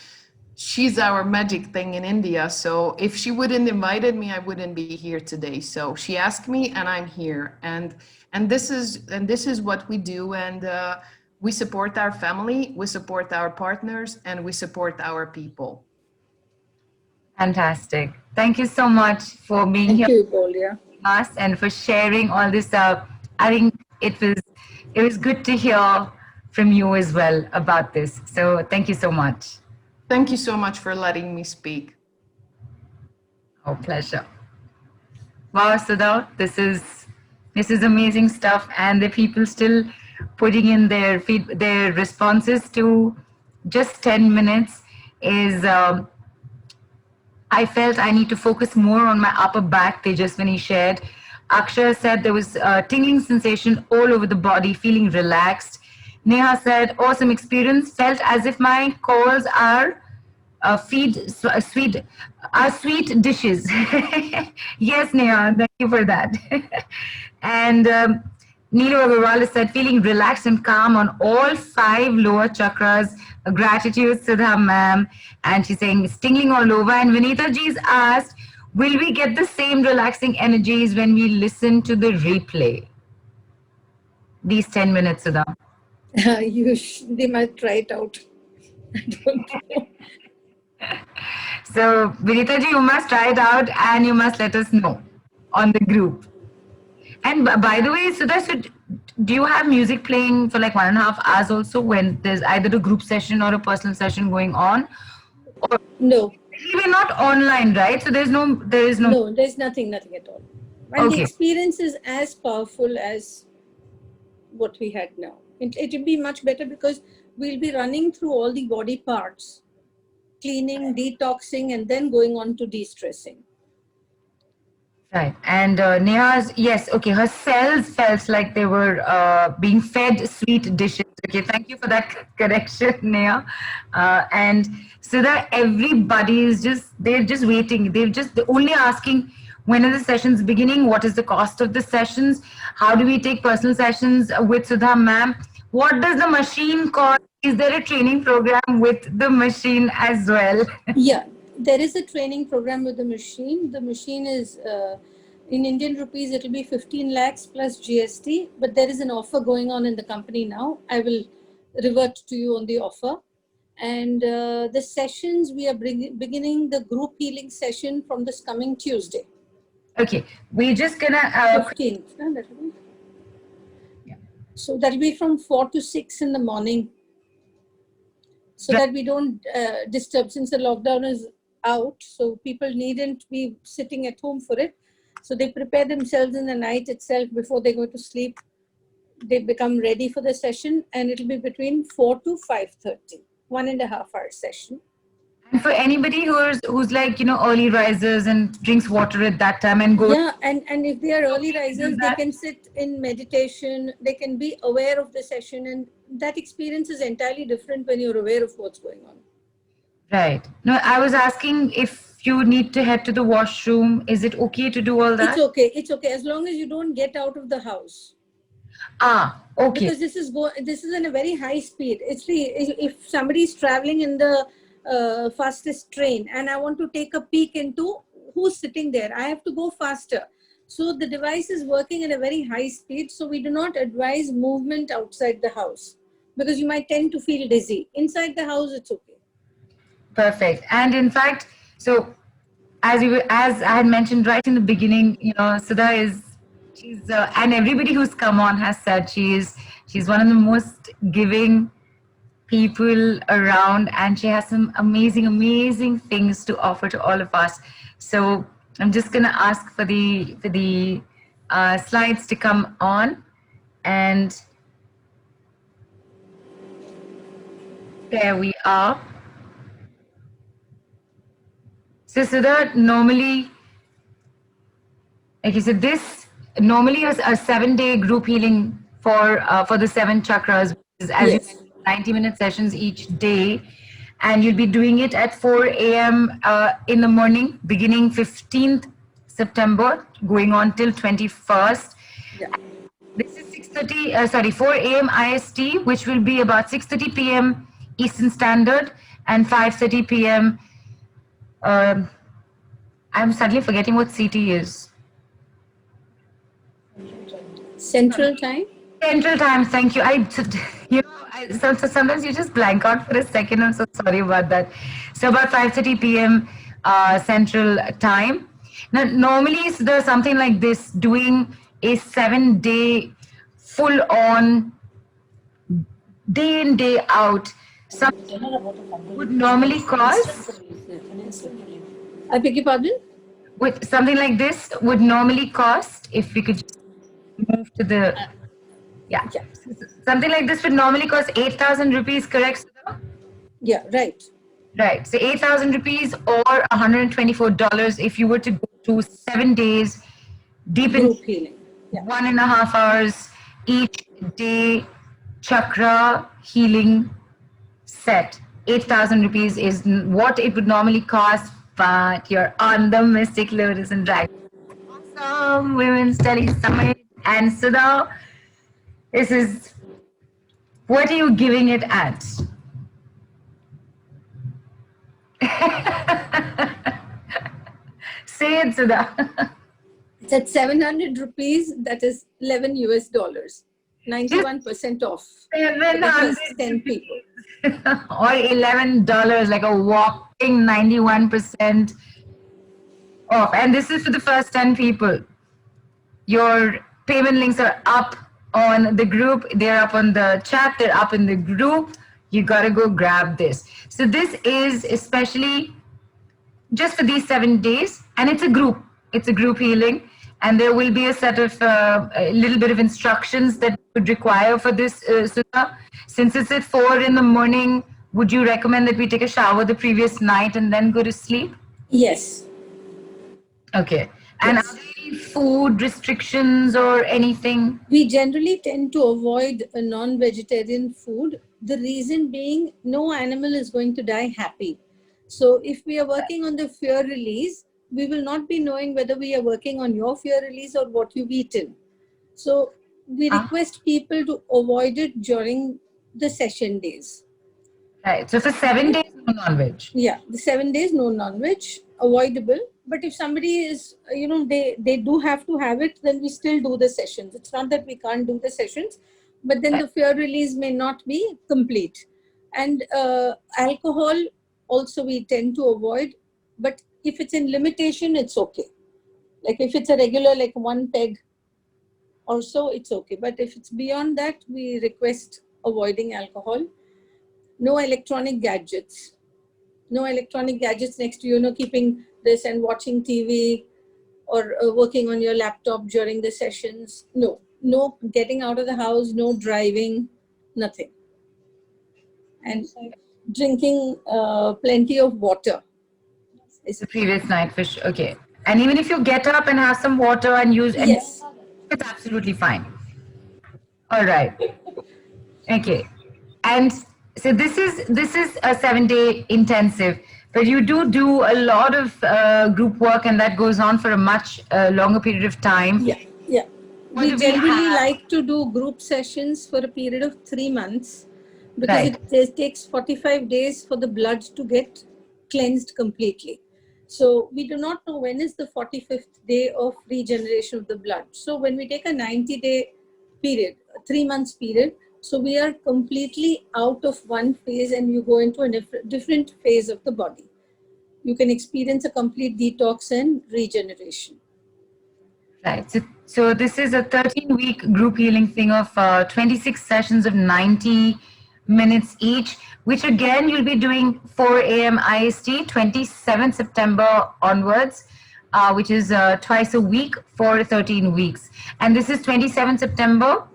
[SPEAKER 5] she's our magic thing in India. So if she wouldn't invited me, I wouldn't be here today. So she asked me, and I'm here. And this is what we do. And we support our family, we support our partners, and we support our people.
[SPEAKER 1] Fantastic. Thank you so much for being
[SPEAKER 2] Thank
[SPEAKER 1] here
[SPEAKER 2] you, Bolia.
[SPEAKER 1] with us and for sharing all this. I think it was good to hear from you as well about this. So thank you so much.
[SPEAKER 5] Thank you so much for letting me speak.
[SPEAKER 1] Oh, pleasure. Wow, Sudha, this is amazing stuff, and the people still putting in their responses to just 10 minutes is. I felt I need to focus more on my upper back, Tejaswini shared. Akshay said there was a tingling sensation all over the body, feeling relaxed. Neha said, awesome experience, felt as if my calls are sweet dishes. Yes, Neha, thank you for that. And Neelu Agarwal said, feeling relaxed and calm on all 5 lower chakras. Gratitude, Sudha ma'am. And she's saying, it's tingling all over. And Vinita ji's asked, will we get the same relaxing energies when we listen to the replay? These 10 minutes, Sudha.
[SPEAKER 2] They might try it out. I don't know.
[SPEAKER 1] So, Vinita ji, you must try it out and you must let us know on the group. And by the way, Sudha, so do you have music playing for like 1.5 hours also when there's either a group session or a personal session going on? Or
[SPEAKER 2] No.
[SPEAKER 1] we're not online, right? So there is no.
[SPEAKER 2] No, there's nothing at all. And
[SPEAKER 1] Okay.
[SPEAKER 2] the experience is as powerful as what we had now. It will be much better because we'll be running through all the body parts, cleaning, detoxing, and then going on to de-stressing.
[SPEAKER 1] Right. And Neha's, yes, okay, her cells felt like they were being fed sweet dishes. Okay, thank you for that correction, Neha. And so that everybody is they're just waiting. They're only asking, when are the sessions beginning? What is the cost of the sessions? How do we take personal sessions with Sudha ma'am? What does the machine cost? Is there a training program with the machine as well?
[SPEAKER 2] Yeah, there is a training program with the machine. The machine is, in Indian rupees, it will be 15 lakhs plus GST, but there is an offer going on in the company now. I will revert to you on the offer. And the sessions, we are beginning the group healing session from this coming Tuesday.
[SPEAKER 1] Okay, we're just gonna
[SPEAKER 2] 15th. So that will be from 4 to 6 in the morning. So that we don't disturb, since the lockdown is out, so people needn't be sitting at home for it. So they prepare themselves in the night itself before they go to sleep. They become ready for the session, and it'll be between 4 to 5:30, 1.5 hour session.
[SPEAKER 1] And for anybody who's like, early risers and drinks water at that time and goes,
[SPEAKER 2] Yeah, and if they are early
[SPEAKER 1] okay to do
[SPEAKER 2] risers, they
[SPEAKER 1] that?
[SPEAKER 2] can sit in meditation, they can be aware of the session, and that experience is entirely different when you're aware of what's going on.
[SPEAKER 1] Right. No, I was asking if you need to head to the washroom, is it okay to do all
[SPEAKER 2] It's
[SPEAKER 1] that?
[SPEAKER 2] okay. It's okay as long as you don't get out of the house,
[SPEAKER 1] Ah, okay.
[SPEAKER 2] because this is in a very high speed. It's the if somebody is traveling in the fastest train and I want to take a peek into who's sitting there, I have to go faster. So the device is working at a very high speed. So we do not advise movement outside the house because you might tend to feel dizzy. Inside the house, it's okay.
[SPEAKER 1] Perfect. And in fact, so as I had mentioned right in the beginning, Sudha she's and everybody who's come on has said she's one of the most giving people around, and she has some amazing things to offer to all of us. So I'm just gonna ask for the slides to come on, and there we are. So Sudha, normally, okay, so this normally is a 7-day group healing for the 7 chakras, which is, as you
[SPEAKER 2] Yes.
[SPEAKER 1] mentioned, 90-minute sessions each day, and you'll be doing it at 4 a.m. In the morning, beginning 15th September, going on till 21st.
[SPEAKER 2] Yeah.
[SPEAKER 1] This is 6:30. Sorry, 4 a.m. IST, which will be about 6:30 p.m. Eastern Standard and 5:30 p.m. Um, I'm suddenly forgetting what CT is.
[SPEAKER 2] Central time.
[SPEAKER 1] Central time. Thank you. So sometimes you just blank out for a second. I'm so sorry about that. So about 5:30 p.m. Central time. Now, normally there's something like this, doing a 7-day full on, day in, day out. Some would normally cost,
[SPEAKER 2] I beg your pardon?
[SPEAKER 1] with something like this would normally cost, if we could just move to the, yeah.
[SPEAKER 2] Yeah.
[SPEAKER 1] Something like this would normally cost 8,000 rupees, correct, Sudha?
[SPEAKER 2] Yeah, right.
[SPEAKER 1] Right. So 8,000 rupees or $124 if you were to go to 7 days deep in
[SPEAKER 2] Group healing. Yeah.
[SPEAKER 1] 1.5 hours each day chakra healing set. 8,000 rupees is what it would normally cost, but you're on the Mystic Lotus and Dragon Awesome Women's Tele Summit. And Sudha, this is, what are you giving it at? Say it, Sudha.
[SPEAKER 2] It's at 700 rupees, that is 11 US dollars. 91% off.
[SPEAKER 1] 700
[SPEAKER 2] 10 people.
[SPEAKER 1] or $11, like a whopping 91% off. And this is for the first 10 people. Your payment links are up on the group, they're up on the chat, they're up in the group. You gotta go grab this. So this is especially just for these 7 days, and it's a group healing, and there will be a set of a little bit of instructions that would require for this, Sudha. Since it's at 4 in the morning, would you recommend that we take a shower the previous night and then go to sleep?
[SPEAKER 2] Yes.
[SPEAKER 1] Okay. And
[SPEAKER 2] Yes.
[SPEAKER 1] are there any food restrictions or anything?
[SPEAKER 2] We generally tend to avoid a non-vegetarian food. The reason being, no animal is going to die happy. So if we are working on the fear release, we will not be knowing whether we are working on your fear release or what you've eaten. So we request people to avoid it during the session days.
[SPEAKER 1] Right. So for 7 days, no non-veg.
[SPEAKER 2] Yeah, the 7 days, no non-veg, avoidable. But if somebody is, they do have to have it, then we still do the sessions. It's not that we can't do the sessions, but then the fear release may not be complete. And alcohol also we tend to avoid, but if it's in limitation, it's okay. Like if it's a regular, like 1 peg or so, it's okay. But if it's beyond that, we request avoiding alcohol. No electronic gadgets. No electronic gadgets next to you, keeping this and watching TV or working on your laptop during the sessions. No getting out of the house, no driving, nothing. And drinking plenty of water.
[SPEAKER 1] It's the previous night fish. Okay. And even if you get up and have some water and use, and
[SPEAKER 2] Yes.
[SPEAKER 1] it's absolutely fine. All right. Okay. And so this is a 7-day intensive, but you do a lot of group work, and that goes on for a much longer period of time.
[SPEAKER 2] Yeah, yeah.
[SPEAKER 1] What
[SPEAKER 2] We
[SPEAKER 1] do we
[SPEAKER 2] generally
[SPEAKER 1] have?
[SPEAKER 2] like to do group sessions for a period of 3 months because
[SPEAKER 1] Right.
[SPEAKER 2] it takes 45 days for the blood to get cleansed completely. So we do not know when is the 45th day of regeneration of the blood. So when we take a 90-day period, a 3 months period, so we are completely out of one phase and you go into a different phase of the body. You can experience a complete detox and regeneration.
[SPEAKER 1] Right. So this is a 13-week group healing thing of 26 sessions of 90 minutes each, which again you'll be doing 4 a.m. IST, 27th September onwards, which is twice a week for 13 weeks. And this is 27th September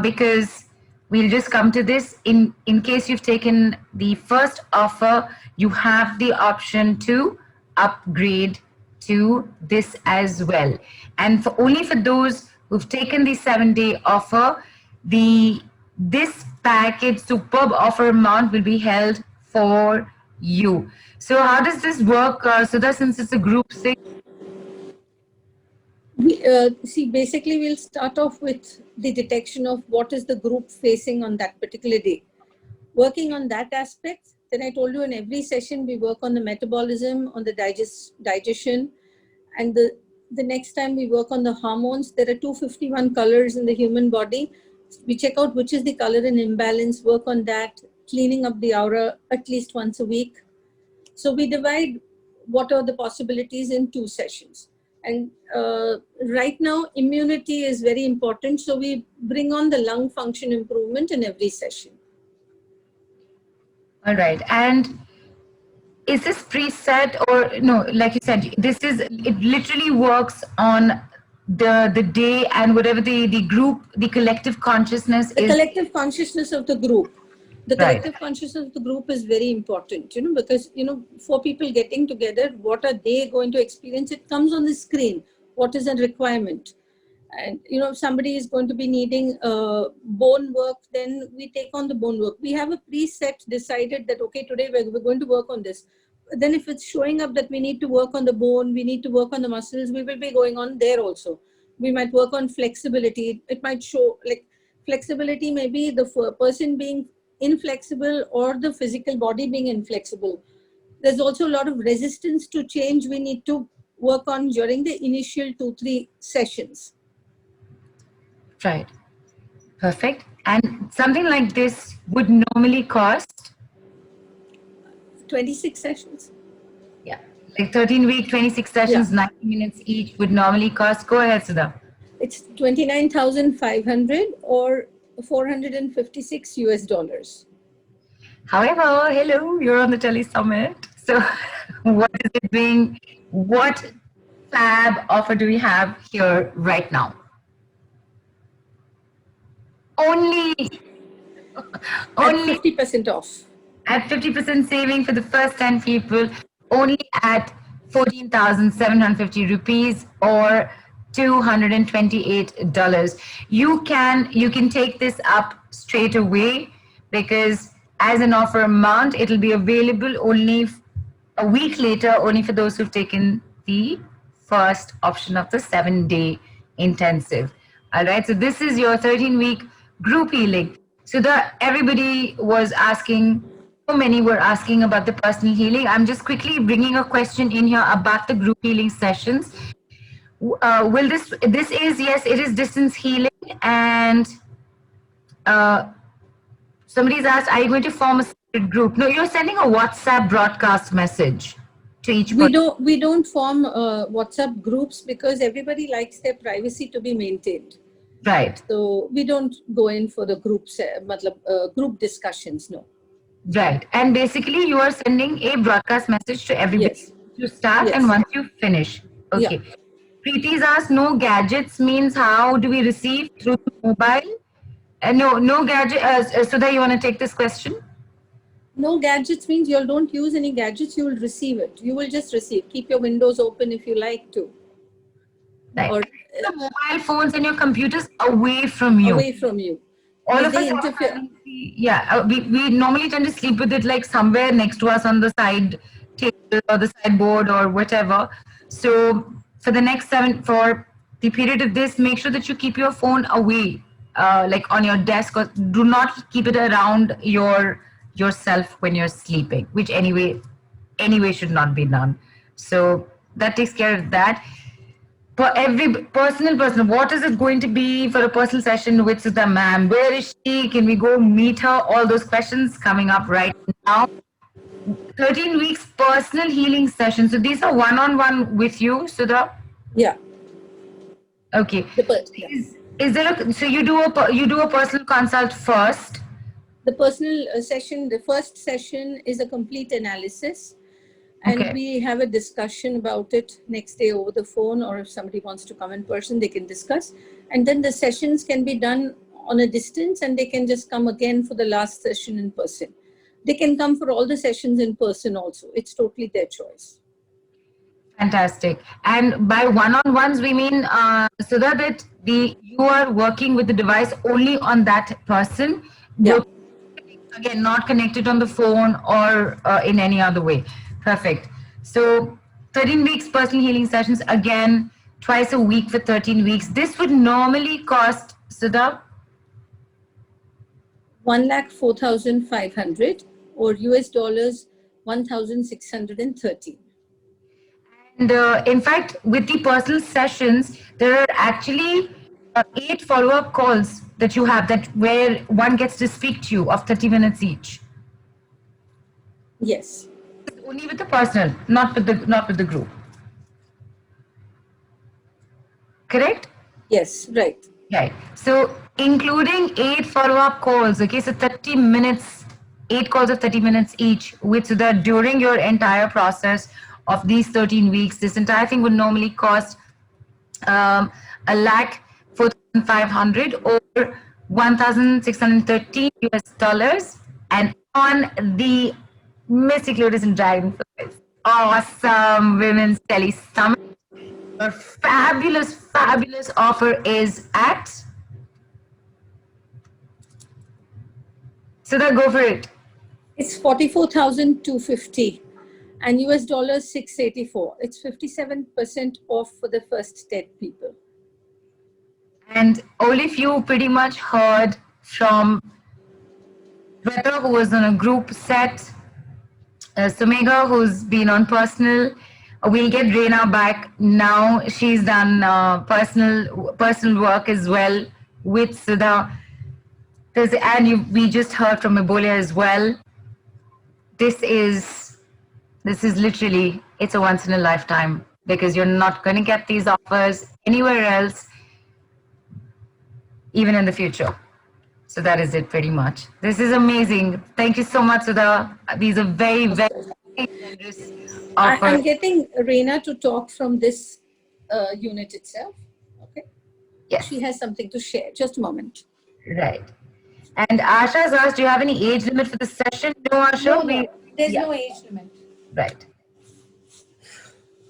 [SPEAKER 1] because we'll just come to this. In case you've taken the first offer, you have the option to upgrade to this as well. And only for those who've taken the 7-day offer, this package superb offer amount will be held for you. So how does this work, Sudha, since it's a group thing?
[SPEAKER 2] See, basically we'll start off with the detection of what is the group facing on that particular day. Working on that aspect, then I told you in every session we work on the metabolism, on the digestion, and the next time we work on the hormones. There are 251 colors in the human body. We check out which is the color in imbalance, work on that, cleaning up the aura at least once a week. So we divide what are the possibilities in 2 sessions. And right now, immunity is very important. So we bring on the lung function improvement in every session.
[SPEAKER 1] All right. And is this preset or no, like you said, it literally works on the day and whatever the group, the collective consciousness
[SPEAKER 2] The
[SPEAKER 1] is.
[SPEAKER 2] collective consciousness of the group. The
[SPEAKER 1] Right.
[SPEAKER 2] collective consciousness of the group is very important, because, for people getting together, what are they going to experience? It comes on the screen. What is a requirement? And, if somebody is going to be needing bone work, then we take on the bone work. We have a preset decided that, okay, today we're going to work on this. Then if it's showing up that we need to work on the bone, we need to work on the muscles, we will be going on there also. We might work on flexibility. It might show like flexibility, maybe the person being inflexible or the physical body being inflexible. There's also a lot of resistance to change we need to work on during the initial 2-3 sessions.
[SPEAKER 1] Right. Perfect. And something like this would normally cost
[SPEAKER 2] 26 sessions.
[SPEAKER 1] Yeah. Like 13-week, 26 sessions,
[SPEAKER 2] Yeah.
[SPEAKER 1] 90 minutes each would normally cost. Go ahead, Sudha.
[SPEAKER 2] It's 29,500 or $456 US.
[SPEAKER 1] However, hello, you're on the Tele Summit. So what is it being? What fab offer do we have here right now? Only
[SPEAKER 2] At 50% off.
[SPEAKER 1] At 50% saving for the first 10 people, only at 14,750 rupees or $228. You can take this up straight away because as an offer amount, it'll be available only a week later, only for those who've taken the first option of the 7-day intensive. All right, so this is your 13-week group healing. So everybody was asking, so many were asking about the personal healing. I'm just quickly bringing a question in here about the group healing sessions. Will this is, yes, it is distance healing, and somebody's asked, are you going to form a separate group? No, you're sending a WhatsApp broadcast message to each person.
[SPEAKER 2] We don't form WhatsApp groups because everybody likes their privacy to be maintained.
[SPEAKER 1] Right.
[SPEAKER 2] So we don't go in for the groups, group discussions, no.
[SPEAKER 1] Right. And basically you are sending a broadcast message to everybody.
[SPEAKER 2] Yes.
[SPEAKER 1] You start,
[SPEAKER 2] Yes.
[SPEAKER 1] and once you finish. Okay.
[SPEAKER 2] Yeah.
[SPEAKER 1] Preeti's asked, no gadgets means how do we receive through the mobile? No gadget. Sudha, you want to take this question?
[SPEAKER 2] No gadgets means you don't use any gadgets, you will receive it. You will just receive. Keep your windows open if you like to.
[SPEAKER 1] Right.
[SPEAKER 2] Or
[SPEAKER 1] The mobile phones and your computers away from you.
[SPEAKER 2] away from you.
[SPEAKER 1] All
[SPEAKER 2] Because
[SPEAKER 1] of us
[SPEAKER 2] they
[SPEAKER 1] have a
[SPEAKER 2] interfere.
[SPEAKER 1] tendency, yeah, we normally tend to sleep with it like somewhere next to us on the side table or the sideboard or whatever. So for the next for the period of this, make sure that you keep your phone away, like on your desk, or do not keep it around yourself when you're sleeping, which anyway should not be done. So that takes care of that. For every personal, what is it going to be for a personal session with Sudha ma'am? Where is she? Can we go meet her? All those questions coming up right now. 13 weeks personal healing session. So these are one-on-one with you, Sudha?
[SPEAKER 2] Yeah.
[SPEAKER 1] Okay.
[SPEAKER 2] Yeah.
[SPEAKER 1] Is there so you do a personal consult first?
[SPEAKER 2] The personal session, the first session is a complete analysis. And
[SPEAKER 1] Okay.
[SPEAKER 2] we have a discussion about it next day over the phone, or if somebody wants to come in person, they can discuss. And then the sessions can be done on a distance, and they can just come again for the last session in person. They can come for all the sessions in person also. It's totally their choice.
[SPEAKER 1] Fantastic. And by one-on-ones, we mean so that you are working with the device only on that person.
[SPEAKER 2] Yeah.
[SPEAKER 1] Again, not connected on the phone or in any other way. Perfect. So 13 weeks personal healing sessions, again, twice a week for 13 weeks. This would normally cost, Sudha?
[SPEAKER 2] 1,04,500 or US dollars 1,630.
[SPEAKER 1] And in fact, with the personal sessions, there are actually 8 follow-up calls that you have that where one gets to speak to you of 30 minutes each.
[SPEAKER 2] Yes.
[SPEAKER 1] Only with the personal, not with the group. Correct?
[SPEAKER 2] Yes, right.
[SPEAKER 1] Right. So including 8 follow-up calls, okay, so 30 minutes, 8 calls of 30 minutes each, which so that during your entire process of these 13 weeks, this entire thing would normally cost a lakh 4,500 or 1,613 US dollars. And on the Mystic Lotus and Dragonflies Awesome Women's Tele Summit, a fabulous offer is at. So then go for it.
[SPEAKER 2] It's 44,250 and US dollars 684. It's 57% off for the first 10 people.
[SPEAKER 1] And Olif, you pretty much heard from Rita, who was on a group set, Sumega, who's been on personal. We'll get Reina back now. She's done personal work as well with Sudha. And we just heard from Ebola as well. This is literally, it's a once in a lifetime, because you're not going to get these offers anywhere else, even in the future. So that is it pretty much. This is amazing. Thank you so much, Sudha. These are very generous offers.
[SPEAKER 2] I'm getting Reina to talk from this unit itself. Okay.
[SPEAKER 1] Yes.
[SPEAKER 2] She has something to share. Just a moment.
[SPEAKER 1] Right. And Asha's asked, do you have any age limit for the session? No, Asha.
[SPEAKER 2] No, there's no age limit.
[SPEAKER 1] Right.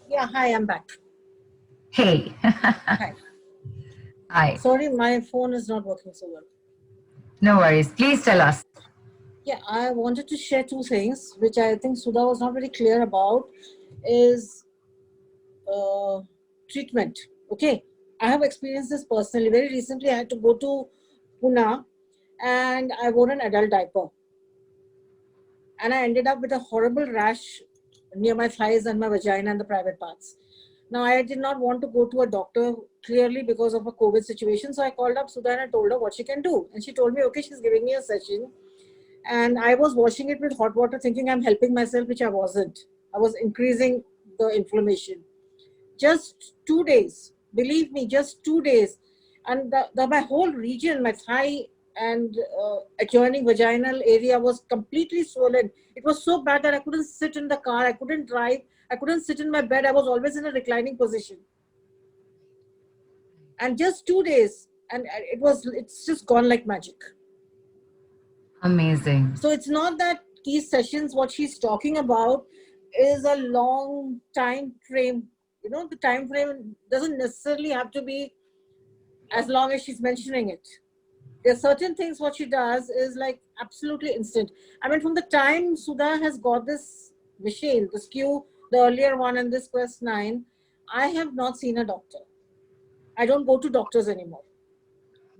[SPEAKER 6] Yeah, hi, I'm back.
[SPEAKER 1] Hey.
[SPEAKER 6] Hi.
[SPEAKER 1] Hi.
[SPEAKER 6] Sorry, my phone is not working so well.
[SPEAKER 1] No worries. Please tell us.
[SPEAKER 6] Yeah, I wanted to share two things, which I think Sudha was not very clear about, is treatment. Okay. I have experienced this personally. Very recently, I had to go to Pune and I wore an adult diaper. And I ended up with a horrible rash near my thighs and my vagina and the private parts. Now, I did not want to go to a doctor clearly because of a COVID situation. So I called up Sudha and I told her what she can do. And she told me, okay, she's giving me a session. And I was washing it with hot water thinking I'm helping myself, which I wasn't. I was increasing the inflammation. Just 2 days, believe me, just 2 days. And my whole region, my thigh and adjoining vaginal area was completely swollen. It was so bad that I couldn't sit in the car. I couldn't drive. I couldn't sit in my bed. I was always in a reclining position. And just 2 days, and it's just gone like magic.
[SPEAKER 1] Amazing.
[SPEAKER 6] So it's not that these sessions, what she's talking about is a long time frame. You know, the time frame doesn't necessarily have to be as long as she's mentioning it. There are certain things what she does is like absolutely instant. I mean, from the time Sudha has got this machine, the SKU, the earlier one and this Quest 9, I have not seen a doctor. I don't go to doctors anymore.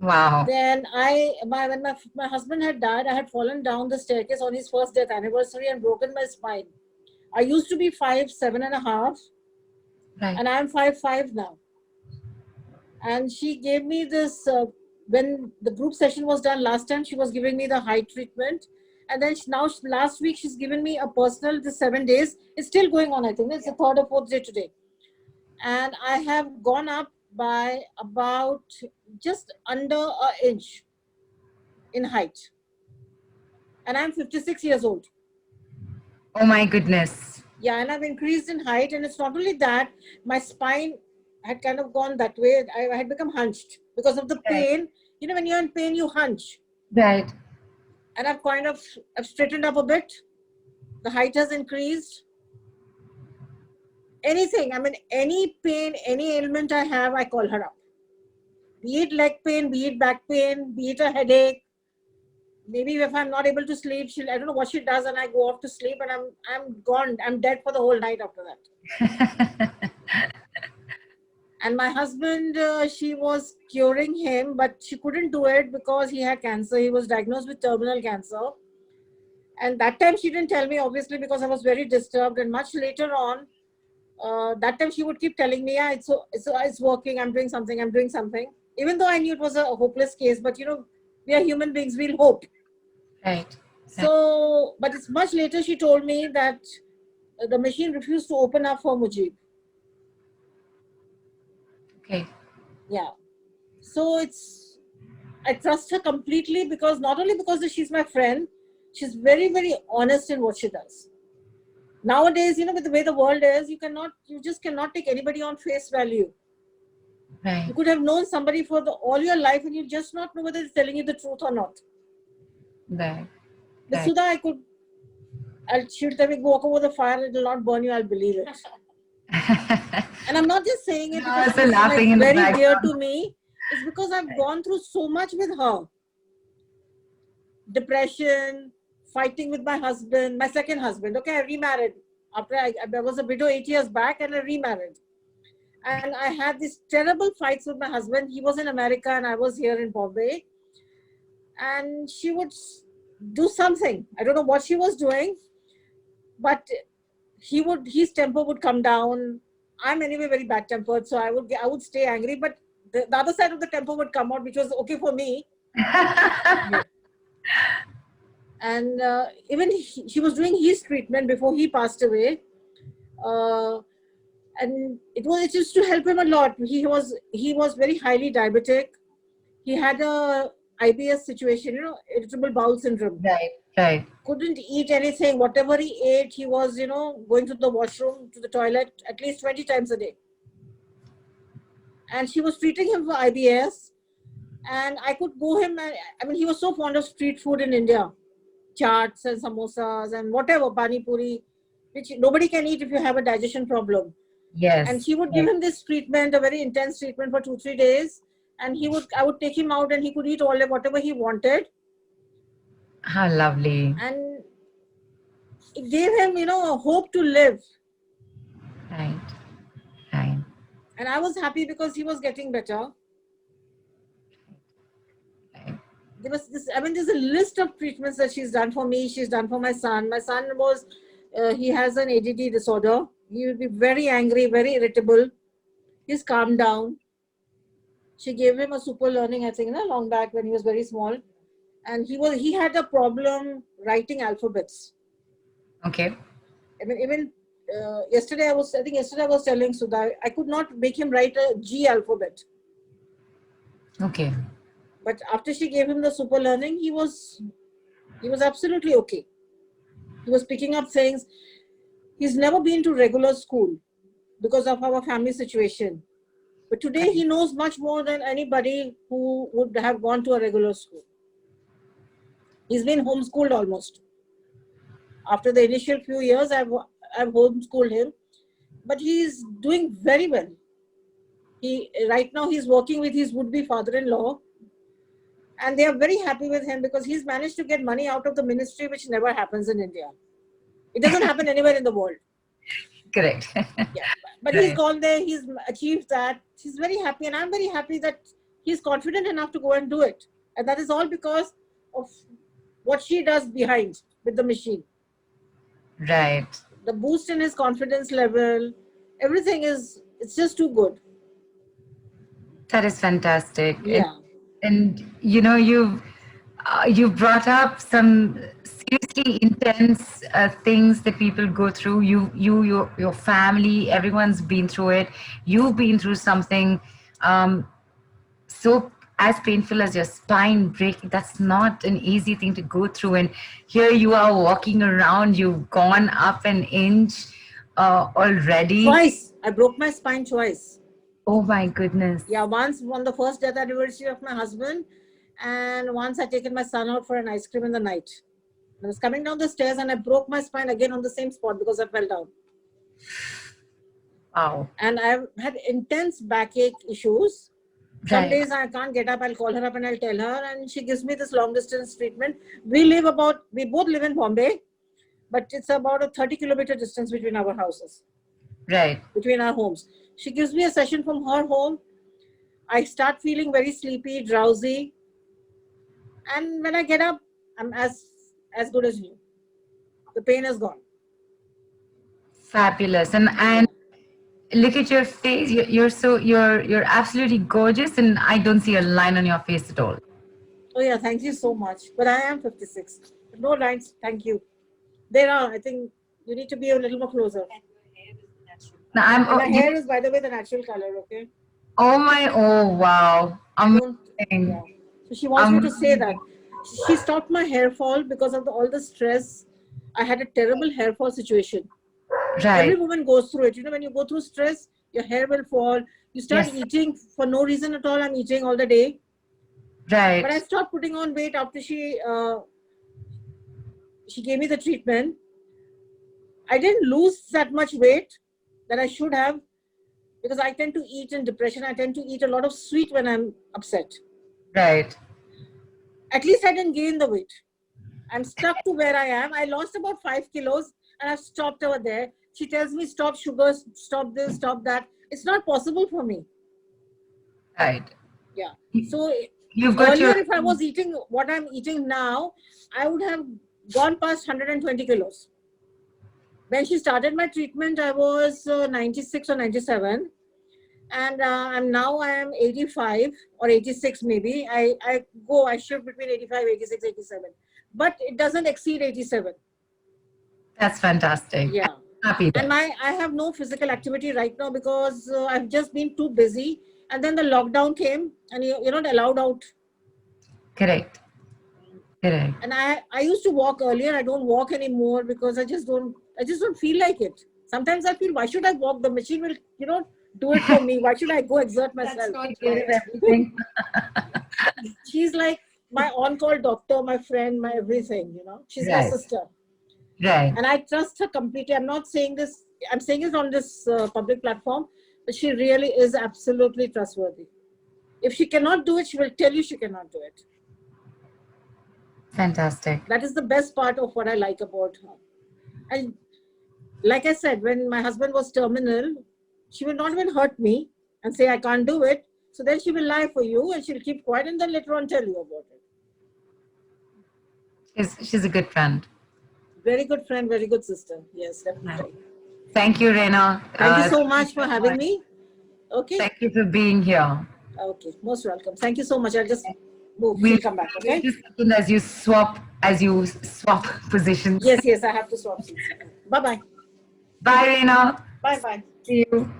[SPEAKER 1] Wow.
[SPEAKER 6] Then when my husband had died, I had fallen down the staircase on his first death anniversary and broken my spine. I used to be 5'7.5",
[SPEAKER 1] Right.
[SPEAKER 6] and I'm 5'5" now. And she gave me this, when the group session was done last time, she was giving me the height treatment. And then last week, she's given me a personal, the 7 days. It's still going on, I think. It's the 3rd or 4th day today. And I have gone up by about just under an inch in height. And I'm 56 years old.
[SPEAKER 1] Oh my goodness.
[SPEAKER 6] Yeah, and I've increased in height. And it's not only that, my spine had kind of gone that way. I had become hunched because of the pain. Right. You know, when you're in pain, you hunch.
[SPEAKER 1] Right.
[SPEAKER 6] And I've straightened up a bit. The height has increased. Anything, I mean, any pain, any ailment I have, I call her up. Be it leg pain, be it back pain, be it a headache. Maybe if I'm not able to sleep, I don't know what she does, and I go off to sleep and I'm gone. I'm dead for the whole night after that. And my husband, she was curing him, but she couldn't do it because he had cancer. He was diagnosed with terminal cancer. And that time she didn't tell me, obviously, because I was very disturbed. And much later on, that time she would keep telling me, yeah, it's working. I'm doing something. Even though I knew it was a hopeless case, but you know, we are human beings. We'll hope.
[SPEAKER 1] Right.
[SPEAKER 6] So, but it's much later she told me that the machine refused to open up for Mujib.
[SPEAKER 1] Okay.
[SPEAKER 6] Yeah. So I trust her completely because not only because she's my friend, she's very, very honest in what she does. Nowadays, you know, with the way the world is, you just cannot take anybody on face value.
[SPEAKER 1] Right.
[SPEAKER 6] You could have known somebody for all your life and you just not know whether it's telling you the truth or not.
[SPEAKER 1] Right.
[SPEAKER 6] But Sudha, she'll tell me, walk over the fire, it will not burn you, I'll believe it. And I'm not just saying it because she's like very dear to me. It's because I've gone through so much with her. Depression, fighting with my husband, my second husband. Okay, I remarried. After I was a widow 8 years back and I remarried. And I had these terrible fights with my husband. He was in America and I was here in Bombay. And she would do something. I don't know what she was doing, but his temper would come down. I'm anyway very bad tempered, so I would stay angry, but the other side of the temper would come out, which was okay for me. And even he was doing his treatment before he passed away, and it used to help him a lot. He was very highly diabetic. He had a IBS situation, you know, irritable bowel syndrome.
[SPEAKER 1] Right.
[SPEAKER 6] Couldn't eat anything. Whatever he ate, he was, you know, going to the washroom, to the toilet at least 20 times a day. And she was treating him for IBS. And I could go him. I mean, he was so fond of street food in India. Chaats and samosas and whatever, pani puri, which nobody can eat if you have a digestion problem.
[SPEAKER 1] Yes.
[SPEAKER 6] And she would give him this treatment, a very intense treatment for 2-3 days. And I would take him out and he could eat whatever he wanted.
[SPEAKER 1] How lovely.
[SPEAKER 6] And it gave him, you know, a hope to live.
[SPEAKER 1] Right.
[SPEAKER 6] And I was happy because he was getting better.
[SPEAKER 1] Right.
[SPEAKER 6] There's a list of treatments that she's done for me. She's done for my son. My son he has an ADD disorder. He would be very angry, very irritable. He's calmed down. She gave him a super learning, I think, long back when he was very small. And he had a problem writing alphabets.
[SPEAKER 1] Okay.
[SPEAKER 6] I mean, even yesterday I was telling Sudha, I could not make him write a G alphabet.
[SPEAKER 1] Okay.
[SPEAKER 6] But after she gave him the super learning, he was absolutely okay. He was picking up things. He's never been to regular school because of our family situation. But today he knows much more than anybody who would have gone to a regular school. He's been homeschooled almost. After the initial few years, I've homeschooled him, but he's doing very well. Right now he's working with his would-be father-in-law, and they are very happy with him because he's managed to get money out of the ministry, which never happens in India. It doesn't happen anywhere in the world.
[SPEAKER 1] Correct.
[SPEAKER 6] Yeah, but
[SPEAKER 1] Right.
[SPEAKER 6] he's gone there, he's achieved that. He's very happy, and I'm very happy that he's confident enough to go and do it. And that is all because of what she does behind with the machine.
[SPEAKER 1] Right.
[SPEAKER 6] The boost in his confidence level, everything it's just too good.
[SPEAKER 1] That is fantastic.
[SPEAKER 6] Yeah.
[SPEAKER 1] And you know, you've brought up some seriously intense things that people go through. Your family, everyone's been through it. You've been through something so as painful as your spine breaking. That's not an easy thing to go through. And here you are walking around. You've gone up an inch already.
[SPEAKER 6] Twice. I broke my spine twice.
[SPEAKER 1] Oh my goodness.
[SPEAKER 6] Yeah, once on the first death anniversary of my husband, and once I taken my son out for an ice cream in the night. I was coming down the stairs and I broke my spine again on the same spot because I fell down.
[SPEAKER 1] Wow.
[SPEAKER 6] And I've had intense backache issues. Some
[SPEAKER 1] Right.
[SPEAKER 6] days I can't get up, I'll call her up and I'll tell her, and she gives me this long distance treatment. We both live in Bombay, but it's about a 30-kilometer distance between our houses,
[SPEAKER 1] Right.
[SPEAKER 6] between our homes. She gives me a session from her home. I start feeling very sleepy, drowsy. And when I get up, I'm as good as new. The pain is gone.
[SPEAKER 1] Fabulous. And look at your face. You're absolutely gorgeous, and I don't see a line on your face at all.
[SPEAKER 6] Oh yeah, thank you so much. But I am 56. No lines, thank you. There are, I think you need to be a little more closer.
[SPEAKER 1] Now
[SPEAKER 6] And my hair is, by the way, the natural color, okay?
[SPEAKER 1] oh wow. Amazing.
[SPEAKER 6] Yeah. So she wants me to say that. She stopped my hair fall because of all the stress. I had a terrible hair fall situation. Every
[SPEAKER 1] Right.
[SPEAKER 6] woman goes through it. You know, when you go through stress, your hair will fall. You start
[SPEAKER 1] Yes.
[SPEAKER 6] eating for no reason at all. I'm eating all the day.
[SPEAKER 1] Right.
[SPEAKER 6] But I stopped putting on weight after she gave me the treatment. I didn't lose that much weight that I should have because I tend to eat in depression. I tend to eat a lot of sweet when I'm upset.
[SPEAKER 1] Right.
[SPEAKER 6] At least I didn't gain the weight. I'm stuck to where I am. I lost about 5 kilos and I've stopped over there. She tells me stop sugars, stop this, stop that. It's not possible for me.
[SPEAKER 1] Right.
[SPEAKER 6] Yeah. So
[SPEAKER 1] You've got
[SPEAKER 6] earlier,
[SPEAKER 1] your
[SPEAKER 6] if I was eating what I'm eating now, I would have gone past 120 kilos. When she started my treatment, I was 96 or 97. And I am 85 or 86 maybe. I shift between 85, 86, 87. But it doesn't exceed 87.
[SPEAKER 1] That's fantastic.
[SPEAKER 6] Yeah.
[SPEAKER 1] I'm happy
[SPEAKER 6] And
[SPEAKER 1] there.
[SPEAKER 6] I have no physical activity right now because I've just been too busy. And then the lockdown came and you're not allowed out.
[SPEAKER 1] Correct. Correct.
[SPEAKER 6] And I used to walk earlier. I don't walk anymore because I just don't feel like it. Sometimes I feel, why should I walk? The machine will, do it for me. Why should I go exert myself?
[SPEAKER 1] Everything.
[SPEAKER 6] She's like my on-call doctor, my friend, my everything, She's my
[SPEAKER 1] Right.
[SPEAKER 6] sister.
[SPEAKER 1] Right.
[SPEAKER 6] And I trust her completely. I'm not saying this, I'm saying it on this public platform, but she really is absolutely trustworthy. If she cannot do it, she will tell you she cannot do it.
[SPEAKER 1] Fantastic.
[SPEAKER 6] That is the best part of what I like about her. And like I said, when my husband was terminal, she will not even hurt me and say, I can't do it. So then she will lie for you and she'll keep quiet and then later on tell you about it.
[SPEAKER 1] She's a good friend.
[SPEAKER 6] Very good friend, very good sister. Yes, definitely.
[SPEAKER 1] Thank you, Reena.
[SPEAKER 6] Thank you so much for having me. Okay.
[SPEAKER 1] Thank you for being here.
[SPEAKER 6] Okay, most welcome. Thank you so much. I'll just move. We'll come back, okay?
[SPEAKER 1] As you swap positions.
[SPEAKER 6] Yes, I have to swap seats. Bye-bye.
[SPEAKER 1] Bye, Reena.
[SPEAKER 6] Bye-bye.
[SPEAKER 1] See you.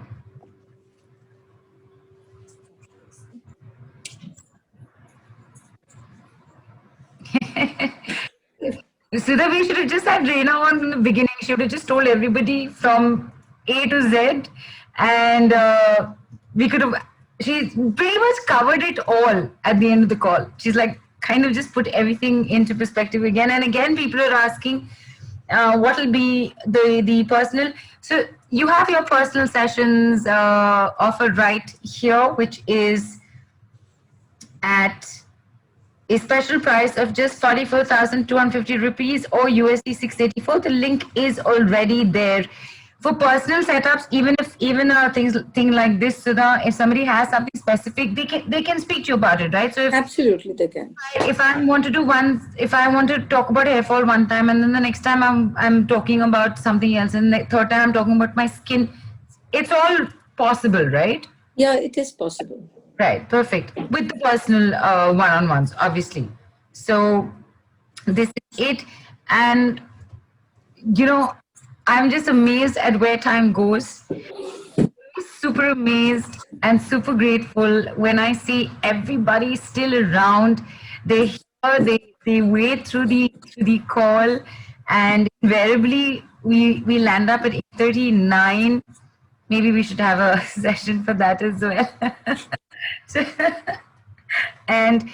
[SPEAKER 1] Sudha, we should have just had Reena on from the beginning. She would have just told everybody from A to Z, and we could have. She pretty much covered it all at the end of the call. She's like kind of just put everything into perspective again and again. People are asking, what will be the personal. So you have your personal sessions offered right here, which is at a special price of just 44,250 rupees or USD 684. The link is already there. For personal setups, even thing like this, Sudha, if somebody has something specific, they can speak to you about it, right? So
[SPEAKER 2] Absolutely, they can.
[SPEAKER 1] if I want to do if I want to talk about hair fall one time, and then the next time I'm talking about something else, and the third time I'm talking about my skin, it's all possible, right?
[SPEAKER 2] Yeah, it is possible.
[SPEAKER 1] Right, perfect. With the personal one-on-ones, obviously. So this is it. And, I'm just amazed at where time goes. Super amazed and super grateful when I see everybody still around. They hear, they wait through the call, and invariably we land up at 8:39. Maybe we should have a session for that as well. So, and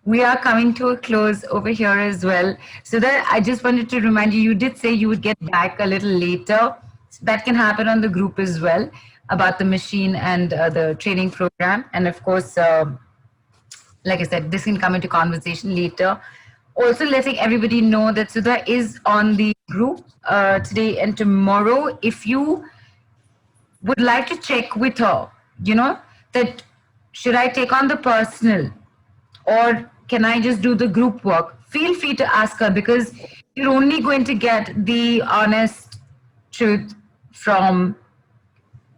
[SPEAKER 1] we are coming to a close over here as well. So that I just wanted to remind you, you did say you would get back a little later. So that can happen on the group as well about the machine and the training program. And of course, like I said, this can come into conversation later. Also letting everybody know that Sudha is on the group today and tomorrow. If you would like to check with her, that should I take on the personal or can I just do the group work? Feel free to ask her, because you're only going to get the honest truth from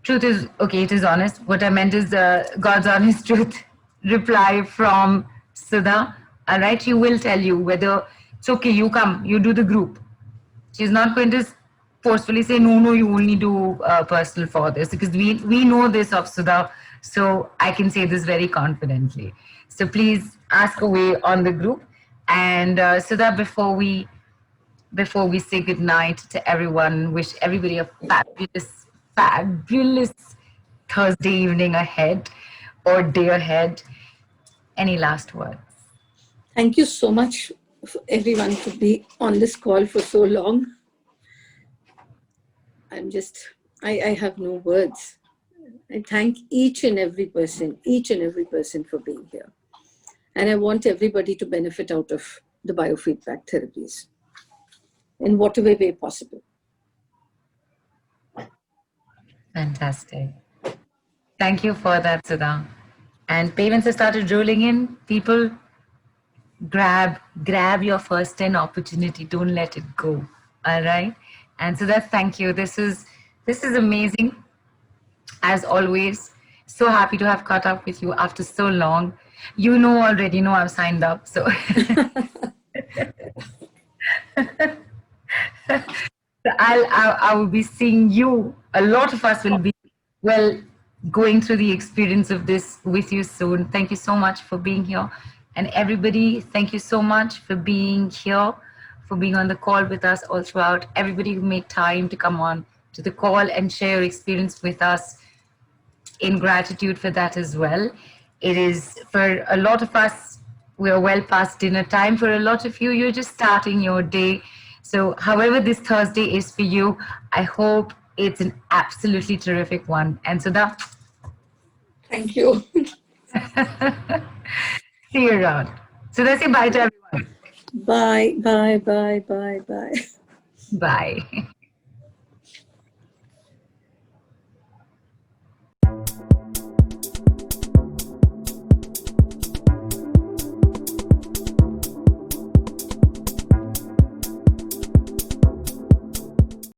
[SPEAKER 1] truth is okay, it is honest. What I meant is God's honest truth reply from Sudha. All right, she will tell you whether it's okay, you come, you do the group. She's not going to forcefully say, no, you only do personal for this, because we know this of Sudha. So I can say this very confidently. So please ask away on the group. And Sudha, before we say good night to everyone, wish everybody a fabulous Thursday evening ahead or day ahead. Any last words?
[SPEAKER 2] Thank you so much, everyone, to be on this call for so long. I have no words. I thank each and every person for being here. And I want everybody to benefit out of the biofeedback therapies in whatever way possible.
[SPEAKER 1] Fantastic. Thank you for that, Sudha. And payments have started rolling in. People, grab your first 10 opportunity. Don't let it go. All right. And so that's thank you. This is amazing. As always, so happy to have caught up with you after so long. You already know I've signed up. So I will be seeing you. A lot of us will be, going through the experience of this with you soon. Thank you so much for being here. And everybody, thank you so much for being here, for being on the call with us all throughout. Everybody who made time to come on to the call and share your experience with us, in gratitude for that as well. It is, for a lot of us, we are well past dinner time. For a lot of you, you're just starting your day. So however this Thursday is for you, I hope it's an absolutely terrific one. And Sudha,
[SPEAKER 2] Thank you.
[SPEAKER 1] see you around. Sudha, say bye to everyone.
[SPEAKER 2] Bye, bye, bye, bye, bye.
[SPEAKER 1] Bye.